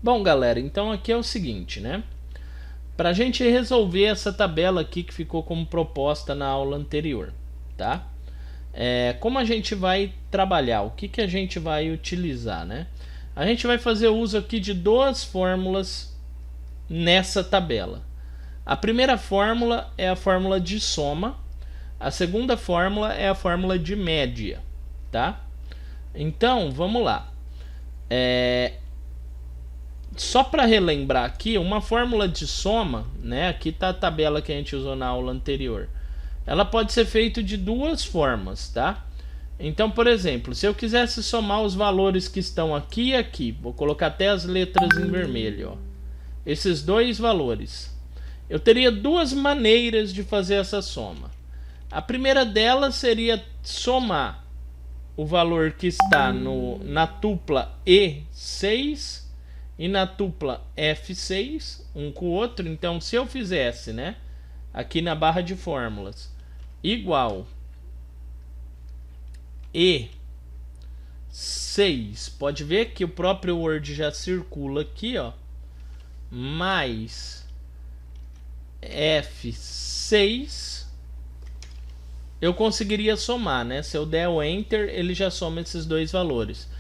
Bom, galera, então aqui é o seguinte, né? Para a gente resolver essa tabela aqui que ficou como proposta na aula anterior, tá? Como a gente vai trabalhar? O que a gente vai utilizar, né? A gente vai fazer uso aqui de duas fórmulas nessa tabela. A primeira fórmula é a fórmula de soma. A segunda fórmula é a fórmula de média, tá? Então, vamos lá. Só para relembrar aqui, uma fórmula de soma, né? Aqui está a tabela que a gente usou na aula anterior. Ela pode ser feita de duas formas, tá? Então, por exemplo, se eu quisesse somar os valores que estão aqui e aqui, vou colocar até as letras em vermelho, ó. Esses dois valores. Eu teria duas maneiras de fazer essa soma. A primeira delas seria somar o valor que está na tupla E6 e na tupla F6, um com o outro. Então, se eu fizesse, né, aqui na barra de fórmulas, igual E6, pode ver que o próprio Word já circula aqui, ó, mais F6, eu conseguiria somar, né? Se eu der o Enter, ele já soma esses dois valores.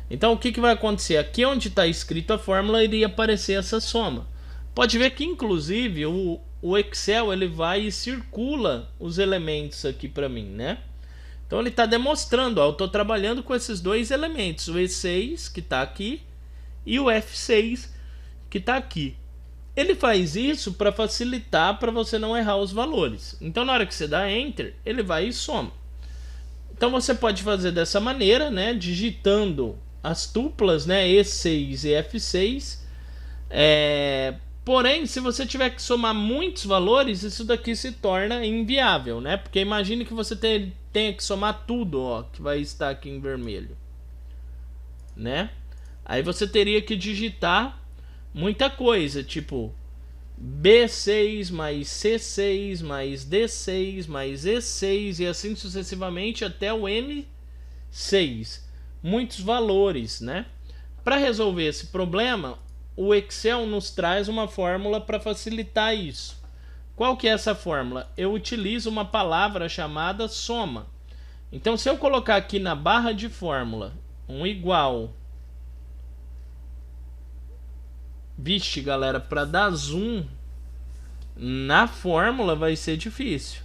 Então, o que vai acontecer? Aqui onde está escrito a fórmula, iria aparecer essa soma. Pode ver que, inclusive, o Excel ele vai e circula os elementos aqui para mim, né? Então, ele está demonstrando, ó, eu estou trabalhando com esses dois elementos, o E6, que está aqui, e o F6, que está aqui. Ele faz isso para facilitar, para você não errar os valores. Então, na hora que você dá Enter, ele vai e soma. Então, você pode fazer dessa maneira, né? Digitando as tuplas, né? E6 e F6. Porém, se você tiver que somar muitos valores, isso daqui se torna inviável, né? Porque imagine que você tenha que somar tudo, ó, que vai estar aqui em vermelho, né? Aí você teria que digitar muita coisa, tipo B6 mais C6 mais D6 mais E6 e assim sucessivamente até o M6. Muitos valores, né? Para resolver esse problema, o Excel nos traz uma fórmula para facilitar isso. Qual que é essa fórmula? Eu utilizo uma palavra chamada soma. Então, se eu colocar aqui na barra de fórmula um igual... Vixe, galera, para dar zoom na fórmula vai ser difícil.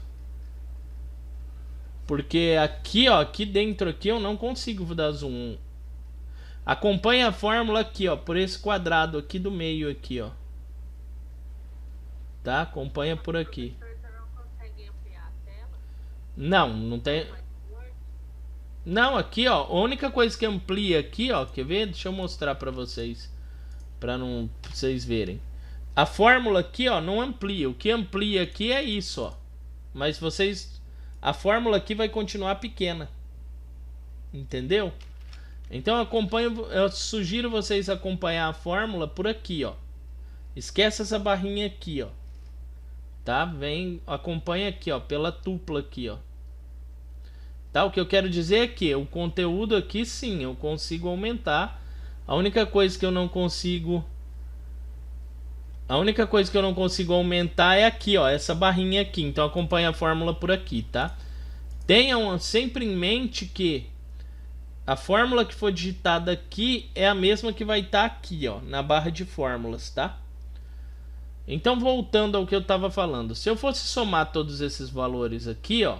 Porque aqui, ó, aqui dentro aqui eu não consigo dar zoom. Acompanha a fórmula aqui, ó, por esse quadrado aqui do meio aqui, ó. Tá? Acompanha por aqui. Não, não tem. Não, aqui, ó, a única coisa que amplia aqui, ó, quer ver? Deixa eu mostrar para vocês. Para não vocês verem. A fórmula aqui, ó, não amplia. O que amplia aqui é isso, ó. Mas vocês... A fórmula aqui vai continuar pequena. Entendeu? Então eu sugiro vocês acompanhar a fórmula por aqui, ó. Esquece essa barrinha aqui, ó. Tá? Acompanha aqui, ó, pela tupla aqui, ó. Tá? O que eu quero dizer é que o conteúdo aqui, sim, eu consigo aumentar. A única coisa que eu não consigo aumentar é aqui, ó, essa barrinha aqui. Então acompanha a fórmula por aqui, tá? Tenham sempre em mente que a fórmula que for digitada aqui é a mesma que vai estar aqui, ó, na barra de fórmulas, tá? Então, voltando ao que eu estava falando, se eu fosse somar todos esses valores aqui, ó,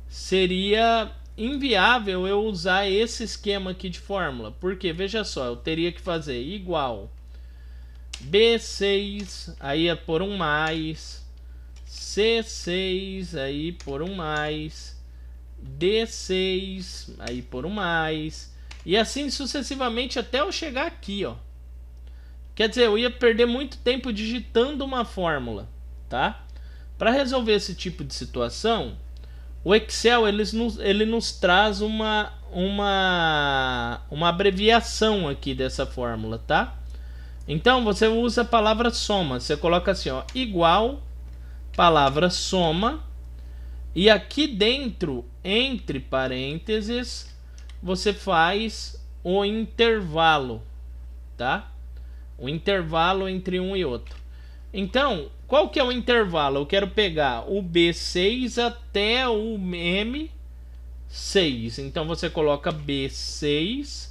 seria inviável eu usar esse esquema aqui de fórmula. Porque, veja só, eu teria que fazer igual B6, aí é por um mais, C6, aí por um mais, D6, aí por um mais, e assim sucessivamente até eu chegar aqui, ó. Quer dizer, eu ia perder muito tempo digitando uma fórmula, tá? Para resolver esse tipo de situação, o Excel ele nos traz uma abreviação aqui dessa fórmula, tá? Então você usa a palavra soma. Você coloca assim, ó, igual, palavra soma, e aqui dentro, entre parênteses, você faz o intervalo, tá? O intervalo entre um e outro. Então, qual que é o intervalo? Eu quero pegar o B6 até o M6. Então você coloca B6.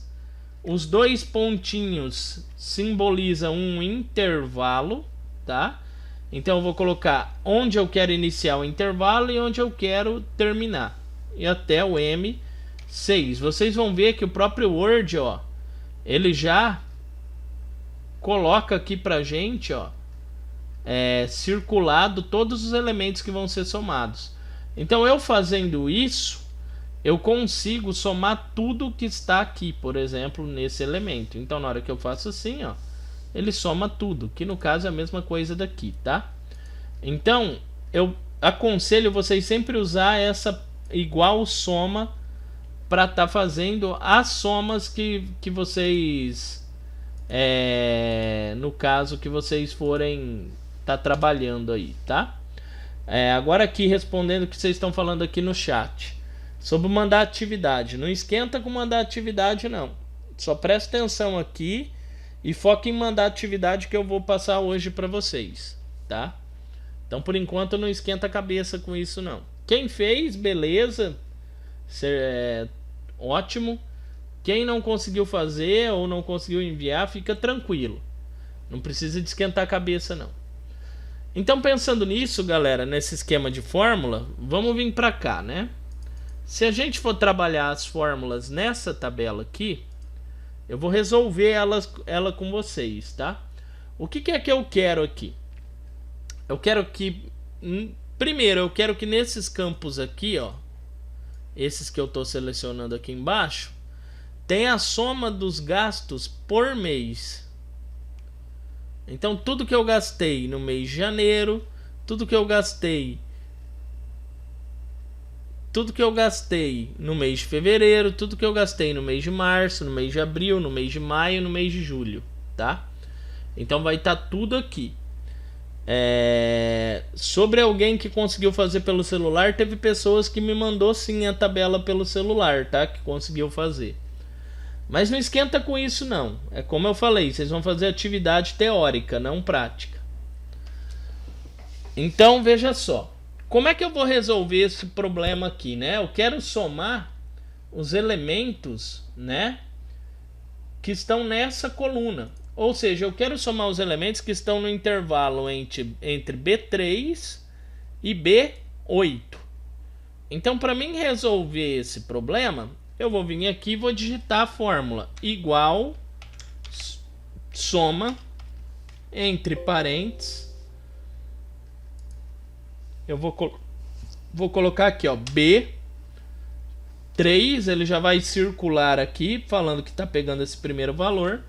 Os dois pontinhos simbolizam um intervalo, tá? Então eu vou colocar onde eu quero iniciar o intervalo e onde eu quero terminar. E até o M6. Vocês vão ver que o próprio Word, ó, ele já coloca aqui pra gente, ó, circulado todos os elementos que vão ser somados. Então eu fazendo isso, eu consigo somar tudo que está aqui, por exemplo, nesse elemento. Então na hora que eu faço assim, ó, ele soma tudo, que no caso é a mesma coisa daqui, tá? Então eu aconselho vocês sempre usar essa igual soma para estar fazendo as somas que vocês, no caso que vocês forem tá trabalhando aí, tá? Agora aqui respondendo o que vocês estão falando aqui no chat sobre mandar atividade. Não esquenta com mandar atividade não. Só presta atenção aqui e foca em mandar atividade que eu vou passar hoje para vocês, tá? Então por enquanto não esquenta a cabeça com isso não. Quem fez, beleza, ótimo. Quem não conseguiu fazer ou não conseguiu enviar, fica tranquilo. Não precisa de esquentar a cabeça não. Então pensando nisso, galera, nesse esquema de fórmula, vamos vir para cá, né? Se a gente for trabalhar as fórmulas nessa tabela aqui, eu vou resolver ela com vocês, tá? O que é que eu quero aqui? Eu quero que, primeiro, eu quero que nesses campos aqui, ó, esses que eu estou selecionando aqui embaixo, tenha a soma dos gastos por mês. Então tudo que eu gastei no mês de janeiro, tudo que eu gastei no mês de fevereiro, tudo que eu gastei no mês de março, no mês de abril, no mês de maio, no mês de julho, tá? Então vai estar tudo aqui. Sobre alguém que conseguiu fazer pelo celular, teve pessoas que me mandou sim a tabela pelo celular, tá? Que conseguiu fazer. Mas não esquenta com isso não. É como eu falei, vocês vão fazer atividade teórica, não prática. Então veja só. Como é que eu vou resolver esse problema aqui, né? Eu quero somar os elementos, né, que estão nessa coluna. Ou seja, eu quero somar os elementos que estão no intervalo entre B3 e B8. Então, para mim resolver esse problema, eu vou vir aqui e vou digitar a fórmula igual soma entre parênteses. Eu vou colocar aqui, ó, B3, ele já vai circular aqui, falando que está pegando esse primeiro valor.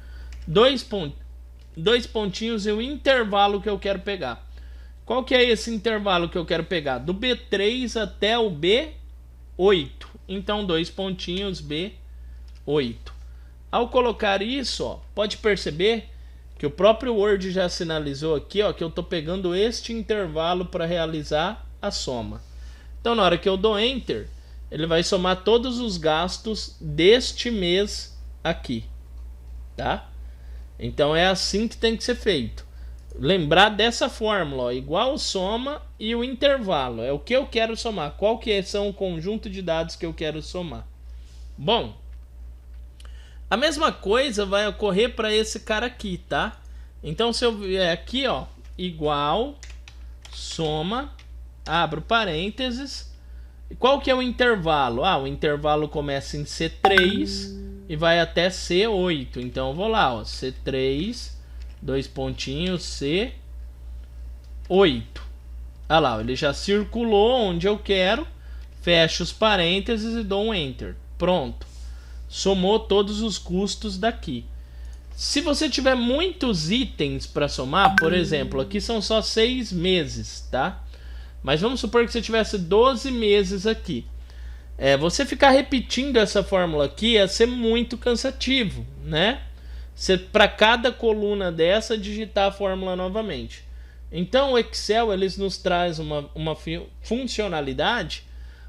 Dois pontinhos e o intervalo que eu quero pegar. Qual que é esse intervalo que eu quero pegar? Do B3 até o B8. Então, 2 pontinhos, B8. Ao colocar isso, ó, pode perceber que o próprio Word já sinalizou aqui, ó, que eu estou pegando este intervalo para realizar a soma. Então, na hora que eu dou Enter, ele vai somar todos os gastos deste mês aqui, tá? Então, é assim que tem que ser feito. Lembrar dessa fórmula, ó, igual soma e o intervalo. É o que eu quero somar. Qual que são o conjunto de dados que eu quero somar? Bom, a mesma coisa vai ocorrer para esse cara aqui, tá? Então se eu vier aqui, ó, igual soma, abro parênteses. Qual que é o intervalo? O intervalo começa em C3 e vai até C8. Então eu vou lá, ó, C3, 2 pontinhos, C8. Olha lá, ele já circulou onde eu quero. Fecho os parênteses e dou um Enter. Pronto. Somou todos os custos daqui. Se você tiver muitos itens para somar, por exemplo, aqui são só 6 meses, tá? Mas vamos supor que você tivesse 12 meses aqui. Você ficar repetindo essa fórmula aqui ia ser muito cansativo, né? Você, para cada coluna dessa, digitar a fórmula novamente. Então o Excel ele nos traz uma funcionalidade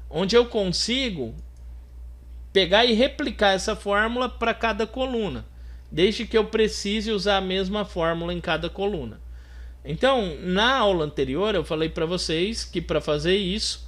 onde eu consigo pegar e replicar essa fórmula para cada coluna. desde que eu precise usar a mesma fórmula em cada coluna. Então, na aula anterior eu falei para vocês que para fazer isso,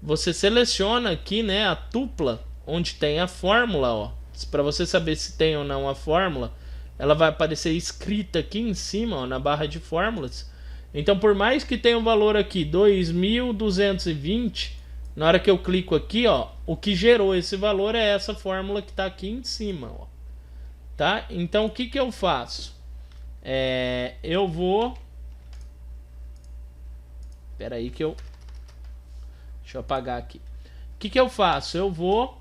você seleciona aqui, né, a tupla onde tem a fórmula, ó. Para você saber se tem ou não a fórmula, ela vai aparecer escrita aqui em cima, ó, na barra de fórmulas. Então, por mais que tenha um valor aqui 2220, na hora que eu clico aqui, ó, o que gerou esse valor é essa fórmula que está aqui em cima, ó. Tá? Então, o que que eu faço? Eu vou... Espera aí que eu... Deixa eu apagar aqui. O que que eu faço? Eu vou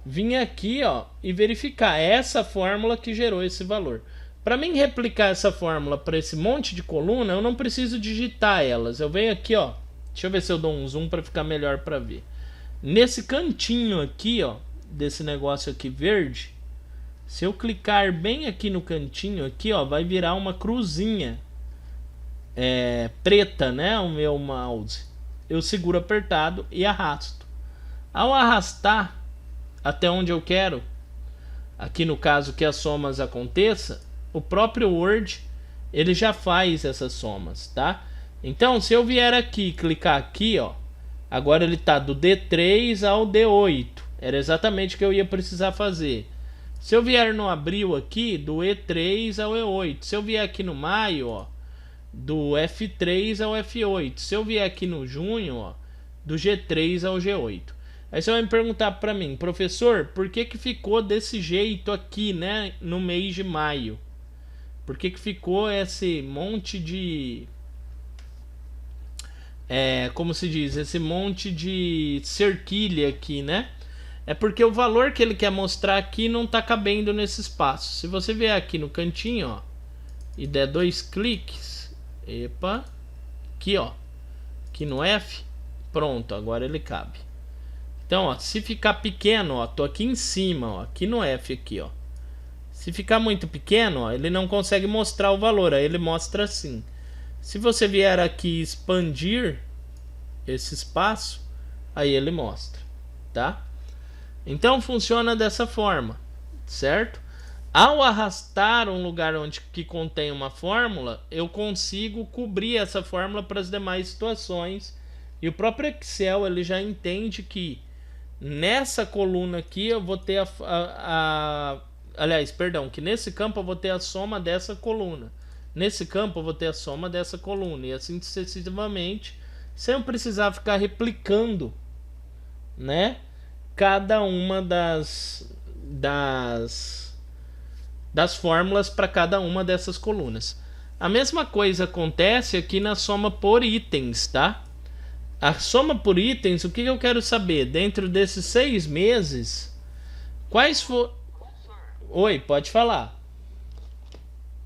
vir aqui, ó, e verificar essa fórmula que gerou esse valor. Para mim replicar essa fórmula para esse monte de coluna, eu não preciso digitar elas. Eu venho aqui, ó. Deixa eu ver se eu dou um zoom para ficar melhor para ver. Nesse cantinho aqui, ó, desse negócio aqui verde, se eu clicar bem aqui no cantinho aqui, ó, vai virar uma cruzinha preta, né, o meu mouse. Eu seguro apertado e arrasto. Ao arrastar até onde eu quero, aqui no caso que as somas aconteça, o próprio Word ele já faz essas somas, tá? Então, se eu vier aqui, clicar aqui, ó, agora ele tá do D3 ao D8. Era exatamente o que eu ia precisar fazer. Se eu vier no abril aqui, do E3 ao E8. Se eu vier aqui no maio, ó, do F3 ao F8. Se eu vier aqui no junho, ó, do G3 ao G8. Aí você vai me perguntar para mim, professor, por que que ficou desse jeito aqui, né, no mês de maio? Por que que ficou esse monte de... como se diz? Esse monte de cerquilha aqui, né? É porque o valor que ele quer mostrar aqui não está cabendo nesse espaço. Se você vier aqui no cantinho, ó, e der 2 cliques, epa, aqui, ó, aqui no F, pronto, agora ele cabe. Então, ó, se ficar pequeno, ó, tô aqui em cima, ó, aqui no F aqui, ó. Se ficar muito pequeno, ó, ele não consegue mostrar o valor, aí ele mostra assim. Se você vier aqui expandir esse espaço, aí ele mostra, tá? Então funciona dessa forma, certo? Ao arrastar um lugar onde que contém uma fórmula, eu consigo cobrir essa fórmula para as demais situações. E o próprio Excel ele já entende que nessa coluna aqui eu vou ter aliás, perdão, que nesse campo eu vou ter a soma dessa coluna. Nesse campo eu vou ter a soma dessa coluna. E assim sucessivamente, sem precisar ficar replicando, né, cada uma das fórmulas para cada uma dessas colunas. A mesma coisa acontece aqui na soma por itens, tá? A soma por itens, o que eu quero saber? Dentro desses 6 meses, quais foram... Oi, pode falar.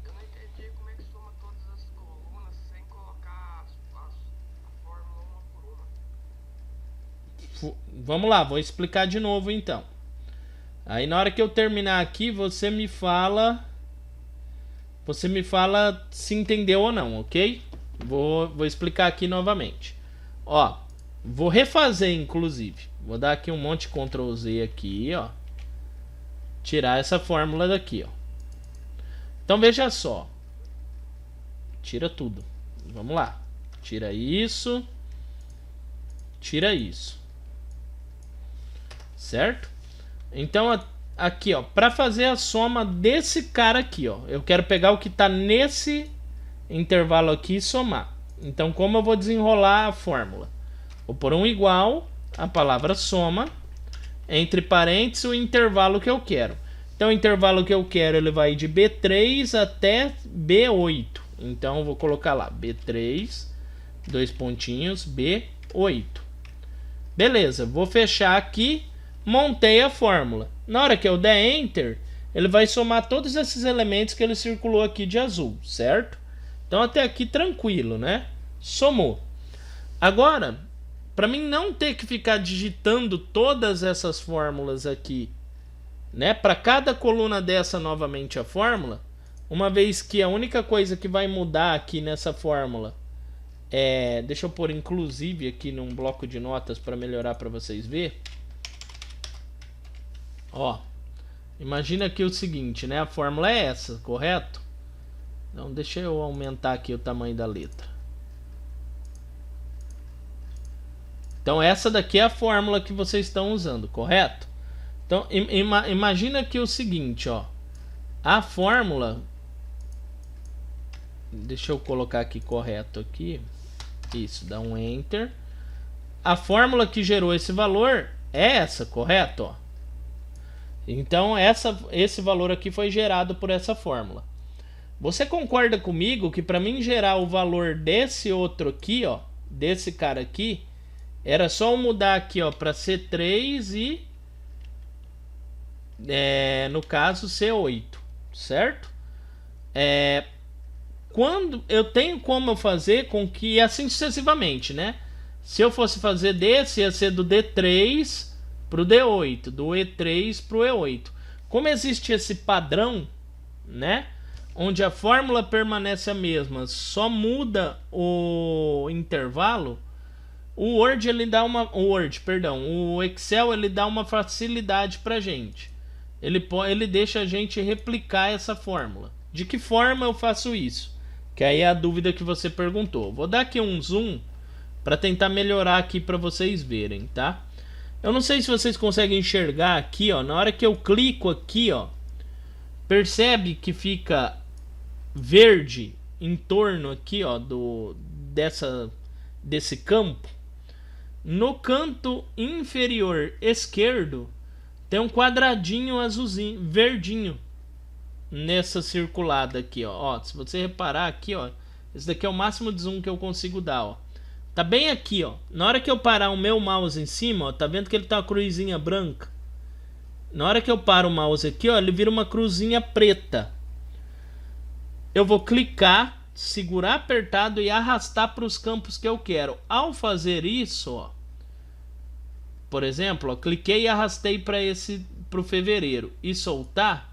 Eu não entendi como é que soma todas as colunas sem colocar a fórmula uma por uma. Vamos lá, vou explicar de novo então. Aí na hora que eu terminar aqui, você me fala se entendeu ou não, ok? Vou explicar aqui novamente. Ó, vou refazer inclusive. Vou dar aqui um monte de Ctrl Z aqui, ó. Tirar essa fórmula daqui, ó. Então veja só. Tira tudo. Vamos lá. Tira isso. Tira isso. Certo? Então aqui, ó, para fazer a soma desse cara aqui, ó, eu quero pegar o que está nesse intervalo aqui e somar. Então, como eu vou desenrolar a fórmula? Vou pôr um igual, a palavra soma, entre parênteses o intervalo que eu quero. Então, o intervalo que eu quero ele vai de B3 até B8. Então, eu vou colocar lá B3, 2 pontinhos, B8. Beleza, vou fechar aqui. Montei a fórmula. Na hora que eu der Enter, ele vai somar todos esses elementos que ele circulou aqui de azul, certo? Então até aqui tranquilo, né? Somou. Agora, para mim não ter que ficar digitando todas essas fórmulas aqui, né? Para cada coluna dessa novamente a fórmula, uma vez que a única coisa que vai mudar aqui nessa fórmula deixa eu pôr inclusive aqui num bloco de notas para melhorar para vocês verem. Ó, imagina aqui o seguinte, né? A fórmula é essa, correto? Então deixa eu aumentar aqui o tamanho da letra. Então essa daqui é a fórmula que vocês estão usando, correto? Então imagina aqui o seguinte, ó. A fórmula, deixa eu colocar aqui correto aqui. Isso, dá um enter. A fórmula que gerou esse valor é essa, correto? Ó. Então esse valor aqui foi gerado por essa fórmula. Você concorda comigo que para mim gerar o valor desse outro aqui, ó, desse cara aqui, era só mudar aqui, ó, para C3 e no caso C8, certo? Quando eu tenho como eu fazer com que assim sucessivamente, né? Se eu fosse fazer desse, ia ser do D3 para o D8, do E3 para o E8. Como existe esse padrão, né? Onde a fórmula permanece a mesma, só muda o intervalo. O Word ele dá o Excel ele dá uma facilidade pra gente. Ele deixa a gente replicar essa fórmula. De que forma eu faço isso? Que aí é a dúvida que você perguntou. Vou dar aqui um zoom para tentar melhorar aqui para vocês verem, tá? Eu não sei se vocês conseguem enxergar aqui, ó, na hora que eu clico aqui, ó, percebe que fica verde em torno aqui, ó, desse campo. No canto inferior esquerdo tem um quadradinho azulzinho, verdinho, nessa circulada aqui, ó. Se você reparar aqui, ó, esse daqui é o máximo de zoom que eu consigo dar, ó. Tá bem aqui, ó. Na hora que eu parar o meu mouse em cima, ó, tá vendo que ele tá uma cruzinha branca? Na hora que eu paro o mouse aqui, ó, ele vira uma cruzinha preta. Eu vou clicar, segurar apertado e arrastar para os campos que eu quero. Ao fazer isso, ó, por exemplo, ó, cliquei e arrastei para o fevereiro e soltar.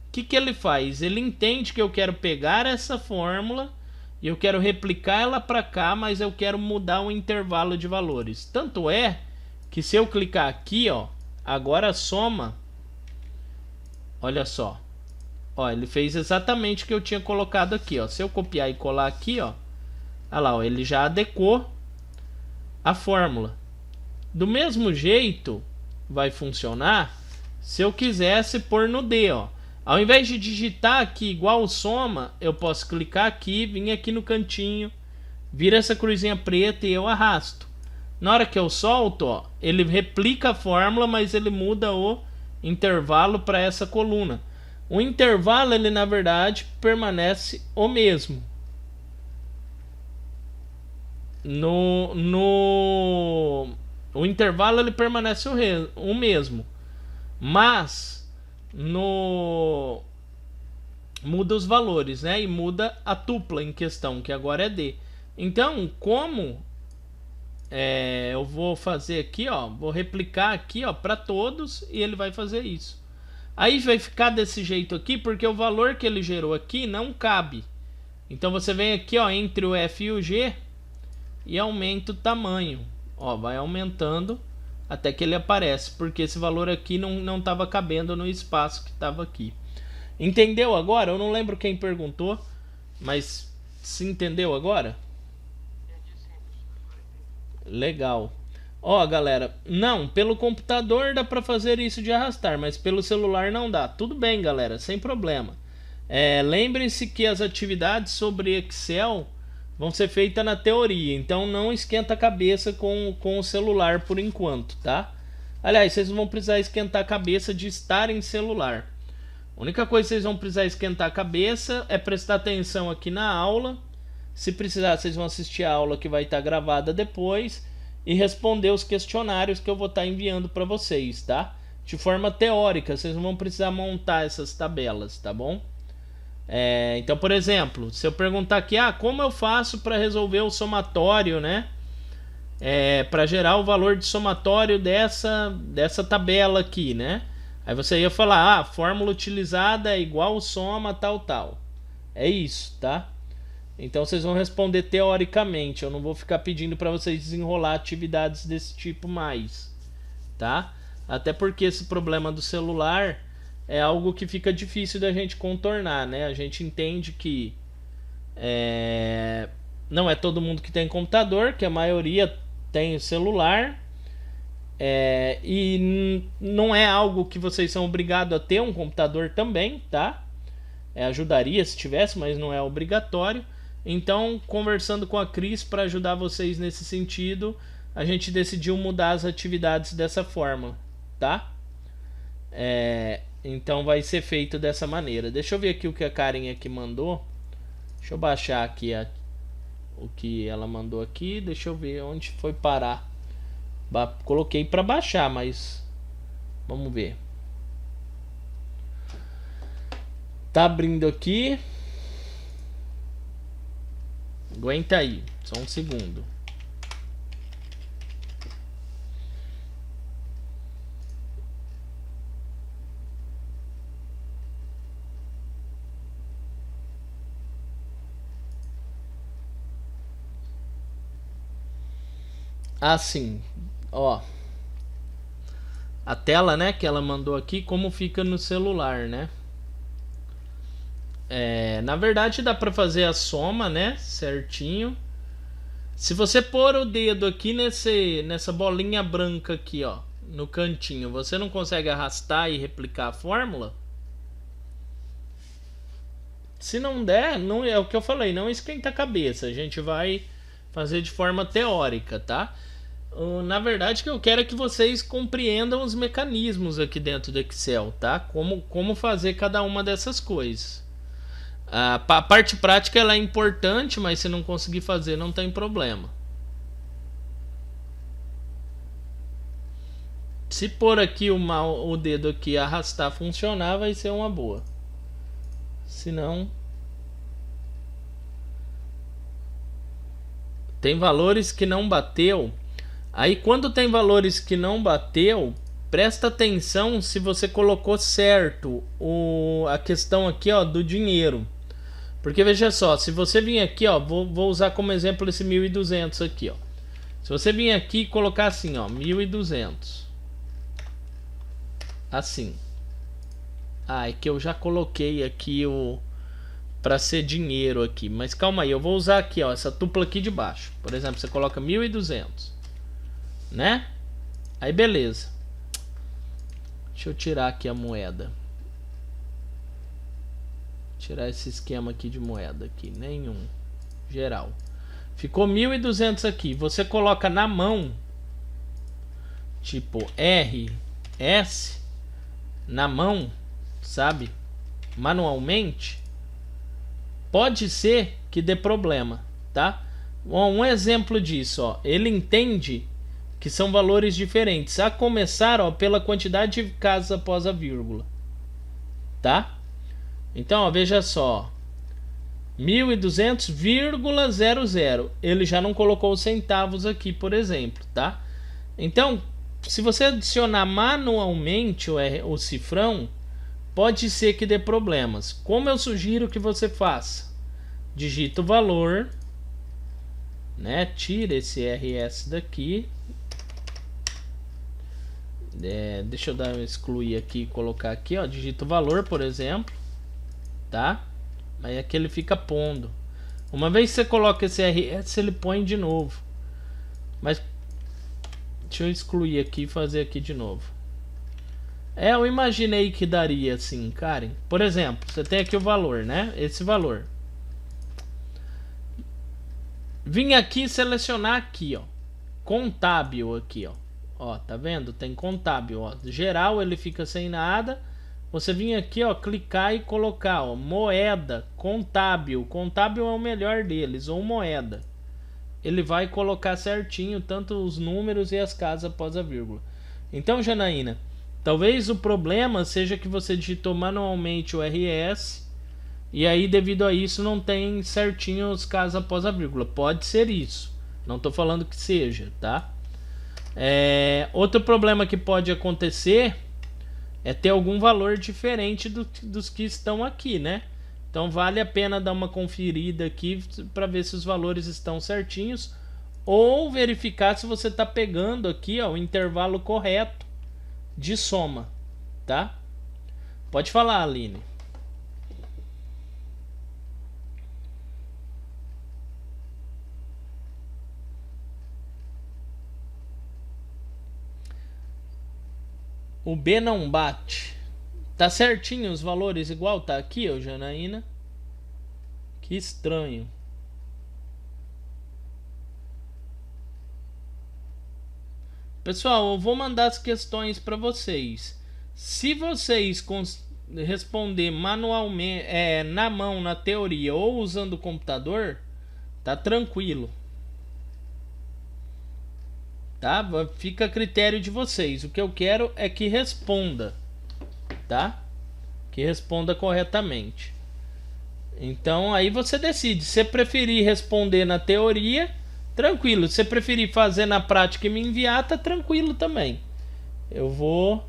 O que ele faz? Ele entende que eu quero pegar essa fórmula e eu quero replicar ela para cá, mas eu quero mudar o intervalo de valores. Tanto é que se eu clicar aqui, ó, agora soma. Olha só. Ó, ele fez exatamente o que eu tinha colocado aqui, ó. Se eu copiar e colar aqui, ó, olha lá, ó, ele já adequou a fórmula. Do mesmo jeito vai funcionar se eu quisesse pôr no D, ó. Ao invés de digitar aqui igual soma, eu posso clicar aqui, vir aqui no cantinho, vira essa cruzinha preta e eu arrasto. Na hora que eu solto, ó, ele replica a fórmula, mas ele muda o intervalo para essa coluna. O intervalo, ele na verdade permanece o mesmo. O intervalo ele permanece o mesmo. Mas muda os valores, né? E muda a tupla em questão, que agora é D. Então, como eu vou fazer aqui, ó, vou replicar aqui, ó, para todos e ele vai fazer isso. Aí vai ficar desse jeito aqui porque o valor que ele gerou aqui não cabe. Então você vem aqui, ó, entre o F e o G e aumenta o tamanho. Ó, vai aumentando até que ele aparece, porque esse valor aqui não estava cabendo no espaço que estava aqui. Entendeu agora? Eu não lembro quem perguntou, mas se entendeu agora? Legal. Ó, galera, não, pelo computador dá para fazer isso de arrastar, mas pelo celular não dá. Tudo bem, galera, sem problema. Lembrem-se que as atividades sobre Excel vão ser feitas na teoria, então não esquenta a cabeça com o celular por enquanto, tá? Aliás, vocês não vão precisar esquentar a cabeça de estar em celular. A única coisa que vocês vão precisar esquentar a cabeça é prestar atenção aqui na aula. Se precisar, vocês vão assistir a aula que vai estar gravada depois e responder os questionários que eu vou estar enviando para vocês, tá? De forma teórica, vocês não vão precisar montar essas tabelas, tá bom? Então, por exemplo, se eu perguntar aqui, como eu faço para resolver o somatório, né? Para gerar o valor de somatório dessa tabela aqui, né? Aí você ia falar, a fórmula utilizada é igual soma tal. É isso, tá? Então vocês vão responder teoricamente. Eu não vou ficar pedindo para vocês desenrolar atividades desse tipo mais, tá? Até porque esse problema do celular é algo que fica difícil da gente contornar, né? A gente entende que não é todo mundo que tem computador, que a maioria tem celular, e não é algo que vocês são obrigados a ter um computador também, tá? Ajudaria se tivesse, mas não é obrigatório. Então, conversando com a Cris para ajudar vocês nesse sentido, a gente decidiu mudar as atividades dessa forma, tá? Então vai ser feito dessa maneira. Deixa eu ver aqui o que a Karen aqui mandou. Deixa eu baixar aqui o que ela mandou aqui. Deixa eu ver onde foi parar. Coloquei para baixar, mas vamos ver. Tá abrindo aqui. Aguenta aí, só um segundo. Assim, ó. A tela, né, que ela mandou aqui, como fica no celular, né? Na verdade dá pra fazer a soma, né, certinho. Se você pôr o dedo aqui nessa bolinha branca aqui, ó, no cantinho, você não consegue arrastar e replicar a fórmula? Se não der, não é o que eu falei, não esquenta a cabeça. A gente vai fazer de forma teórica, tá? Na verdade, o que eu quero é que vocês compreendam os mecanismos aqui dentro do Excel, tá? Como fazer cada uma dessas coisas. A parte prática ela é importante, mas se não conseguir fazer, não tem problema. Se pôr aqui o dedo aqui e arrastar funcionar, vai ser uma boa. Se não, tem valores que não bateu. Aí quando tem valores que não bateu, presta atenção se você colocou certo a questão aqui, ó, do dinheiro. Porque veja só, se você vir aqui, ó, vou usar como exemplo esse 1.200 aqui, ó. Se você vir aqui e colocar assim, ó, 1.200. Assim. É que eu já coloquei aqui para ser dinheiro aqui, mas calma aí, eu vou usar aqui, ó, essa tupla aqui de baixo. Por exemplo, você coloca 1.200, né? Aí beleza. Deixa eu tirar aqui a moeda. Tirar esse esquema aqui de moeda aqui, nenhum. Geral. Ficou 1.200 aqui. Você coloca na mão, tipo RS, na mão, sabe? Manualmente. Pode ser que dê problema, tá? Um exemplo disso, ó. Ele entende que são valores diferentes. A começar, ó, pela quantidade de casas após a vírgula, tá? Então, ó, veja só, 1.200,00. Ele já não colocou os centavos aqui, por exemplo, tá? Então, se você adicionar manualmente o cifrão, pode ser que dê problemas. Como eu sugiro que você faça? Digita o valor, né? Tira esse RS daqui. Deixa eu excluir aqui e colocar aqui, ó. Digita o valor, por exemplo, tá? Aí aqui ele fica pondo. Uma vez que você coloca esse RS, ele põe de novo. Mas deixa eu excluir aqui e fazer aqui de novo. Eu imaginei que daria assim, Karen. Por exemplo, você tem aqui o valor, né? Esse valor. Vim aqui e selecionar aqui, ó, contábil aqui, ó. Ó, tá vendo? Tem contábil, ó. Geral ele fica sem nada. Você vir aqui, ó, clicar e colocar, ó, moeda, contábil. Contábil é o melhor deles, ou moeda. Ele vai colocar certinho tanto os números e as casas após a vírgula. Então, Janaína, talvez o problema seja que você digitou manualmente o RS e aí devido a isso não tem certinho as casas após a vírgula. Pode ser isso. Não estou falando que seja, tá? Outro problema que pode acontecer é ter algum valor diferente dos que estão aqui, né? Então vale a pena dar uma conferida aqui para ver se os valores estão certinhos ou verificar se você está pegando aqui, ó, o intervalo correto de soma, tá? Pode falar, Aline. O B não bate. Tá certinho os valores igual tá aqui, ô Janaína? Que estranho. Pessoal, eu vou mandar as questões para vocês. Se vocês responder manualmente, na mão, na teoria ou usando o computador, tá tranquilo. Tá? Fica a critério de vocês. O que eu quero é que responda, tá? Que responda corretamente. Então aí você decide. Se você preferir responder na teoria, tranquilo. Se você preferir fazer na prática e me enviar, tá tranquilo também. Eu vou...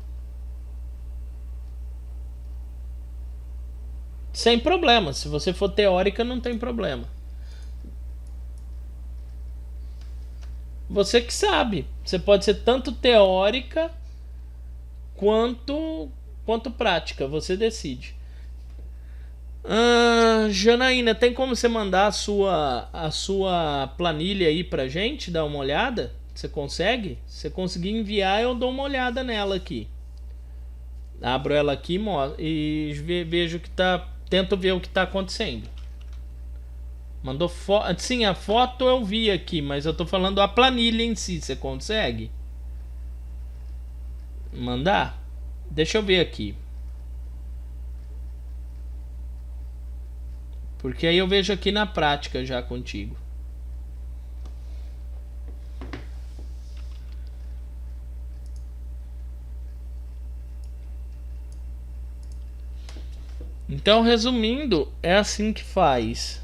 Sem problema. Se você for teórica, não tem problema. Você que sabe. Você pode ser tanto teórica quanto prática. Você decide. Janaína, tem como você mandar a sua planilha aí pra gente dar uma olhada? Você consegue? Se você conseguir enviar, eu dou uma olhada nela aqui. Abro ela aqui e vejo que tá. Tento ver o que tá acontecendo. Mandou foto. Sim, a foto eu vi aqui, mas eu tô falando a planilha em si. Você consegue mandar? Deixa eu ver aqui. Porque aí eu vejo aqui na prática já contigo. Então, resumindo, é assim que faz.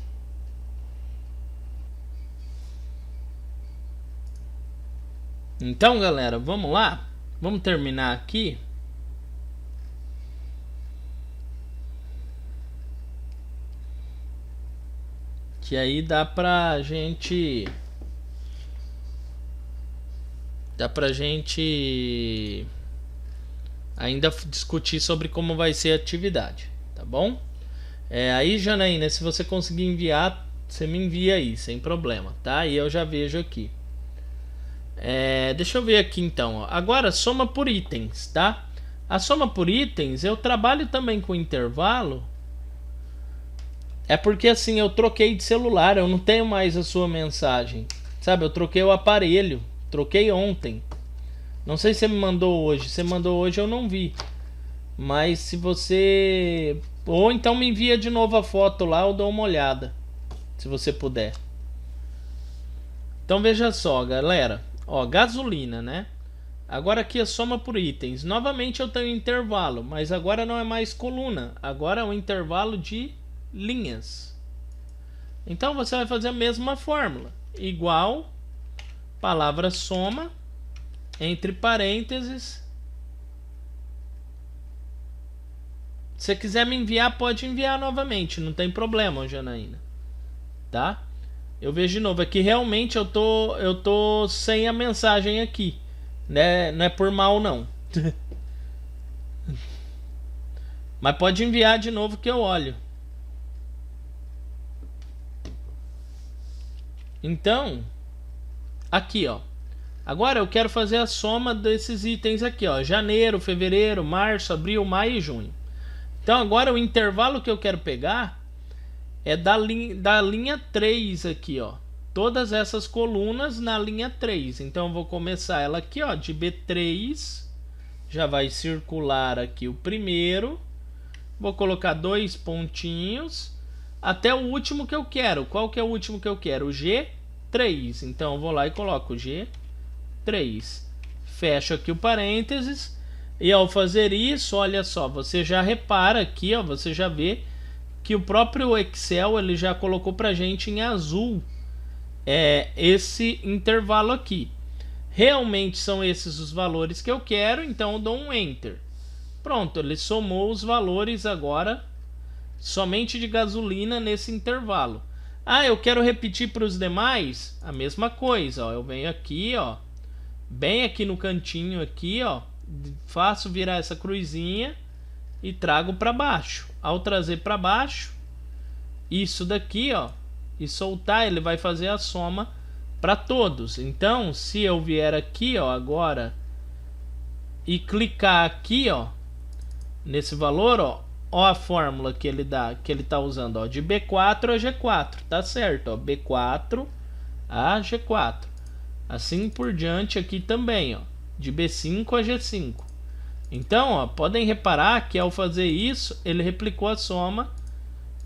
Então, galera, vamos lá? Vamos terminar aqui. Que aí dá pra gente ainda discutir sobre como vai ser a atividade, tá bom? Aí, Janaína, se você conseguir enviar, você me envia aí, sem problema, tá? E eu já vejo aqui. Deixa eu ver aqui então. Agora, soma por itens, tá? A soma por itens, eu trabalho também com intervalo. É porque assim, eu troquei de celular, eu não tenho mais a sua mensagem. Sabe, eu troquei o aparelho. Troquei ontem. Não sei se você me mandou hoje. Se você mandou hoje, eu não vi. Mas se você... Ou então me envia de novo a foto lá, eu dou uma olhada. Se você puder. Então veja só, galera. Ó, gasolina, né? Agora aqui a soma por itens. Novamente eu tenho intervalo, mas agora não é mais coluna. Agora é um intervalo de linhas. Então você vai fazer a mesma fórmula. Igual, palavra soma, entre parênteses. Se você quiser me enviar, pode enviar novamente. Não tem problema, Janaína. Tá? Eu vejo de novo. Aqui realmente eu tô sem a mensagem aqui. Né? Não é por mal, não. Mas pode enviar de novo que eu olho. Então, aqui, ó. Agora eu quero fazer a soma desses itens aqui, ó. Janeiro, fevereiro, março, abril, maio e junho. Então agora o intervalo que eu quero pegar é da linha 3 aqui, ó. Todas essas colunas na linha 3. Então eu vou começar ela aqui, ó, de B3. Já vai circular aqui o primeiro. Vou colocar 2 pontinhos até o último que eu quero. Qual que é o último que eu quero? O G3. Então eu vou lá e coloco G3. Fecho aqui o parênteses. E ao fazer isso, olha só, você já repara aqui, ó, você já vê que o próprio Excel ele já colocou pra gente em azul esse intervalo aqui. Realmente são esses os valores que eu quero, então eu dou um Enter. Pronto, ele somou os valores agora somente de gasolina nesse intervalo. Ah, eu quero repetir para os demais? A mesma coisa, ó. Eu venho aqui, ó, bem aqui no cantinho aqui, ó, faço virar essa cruzinha e trago para baixo. Ao trazer para baixo, isso daqui, ó, e soltar, ele vai fazer a soma para todos. Então, se eu vier aqui, ó, agora e clicar aqui, ó, nesse valor, ó a fórmula que ele dá, que ele tá usando, ó, de B4 a G4, tá certo, ó, B4 a G4. Assim por diante aqui também, ó, de B5 a G5. Então, ó, podem reparar que ao fazer isso, ele replicou a soma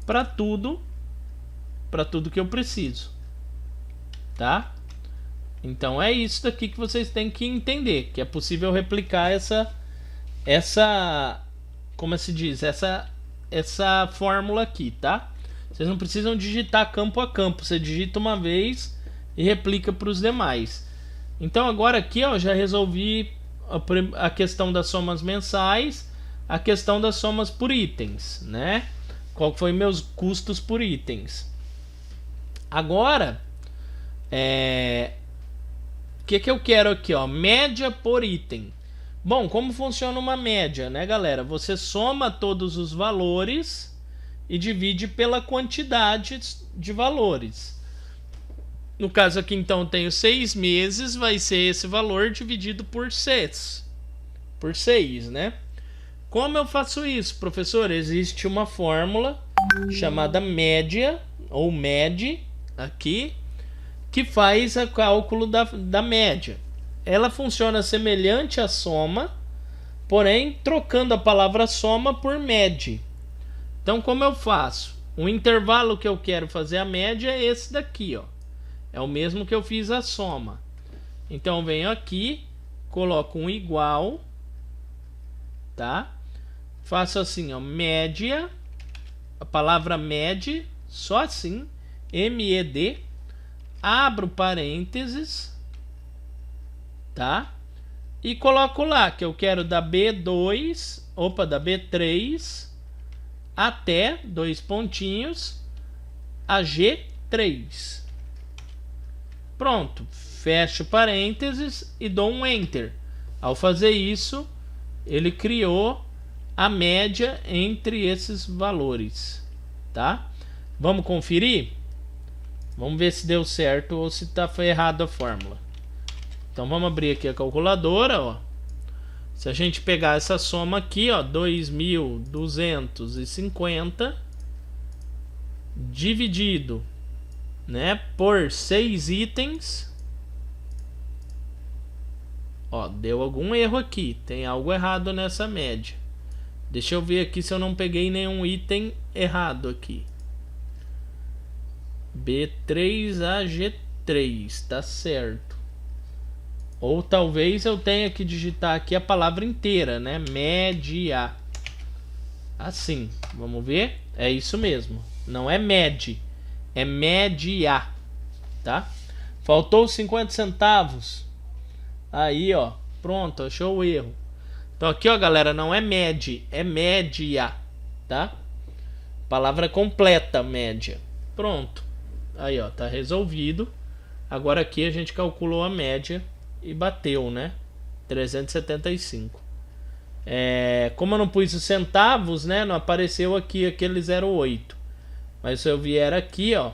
para tudo que eu preciso, tá? Então é isso daqui que vocês têm que entender, que é possível replicar essa como se diz, essa fórmula aqui, tá? Vocês não precisam digitar campo a campo, você digita uma vez e replica para os demais. Então agora aqui, ó, já resolvi a questão das somas mensais, a questão das somas por itens, né? Qual foi meus custos por itens. Agora, o que eu quero aqui, ó? Média por item. Bom, como funciona uma média, né, galera? Você soma todos os valores e divide pela quantidade de valores. No caso aqui, então, eu tenho 6 meses, vai ser esse valor dividido por 6. Por 6, né? Como eu faço isso, professor? Existe uma fórmula chamada média, ou MED, aqui, que faz o cálculo da média. Ela funciona semelhante à soma, porém trocando a palavra soma por MED. Então, como eu faço? O intervalo que eu quero fazer a média é esse daqui, ó. É o mesmo que eu fiz a soma. Então, eu venho aqui, coloco um igual, tá? Faço assim, ó, média, a palavra MED, só assim, MED, abro parênteses, tá? E coloco lá que eu quero da B2, da B3 até, dois pontinhos, a G3. Pronto, fecho parênteses e dou um Enter. Ao fazer isso, ele criou a média entre esses valores, tá? Vamos conferir? Vamos ver se deu certo ou se foi errado a fórmula. Então vamos abrir aqui a calculadora, ó. Se a gente pegar essa soma aqui, ó, 2.250 dividido, né, por 6 itens, ó, deu algum erro aqui, tem algo errado nessa média. Deixa eu ver aqui se eu não peguei nenhum item errado aqui. B3 a G3, tá certo. Ou talvez eu tenha que digitar aqui a palavra inteira, né? Média. Assim, vamos ver? É isso mesmo. Não é MED, é média, tá? Faltou 50 centavos. Aí, ó, pronto, achou o erro. Então aqui, ó, galera, não é MED, é média, tá? Palavra completa, média. Pronto. Aí, ó, tá resolvido. Agora aqui a gente calculou a média e bateu, né? 375. Como eu não pus os centavos, né? Não apareceu aqui aquele 0,8. Mas se eu vier aqui, ó,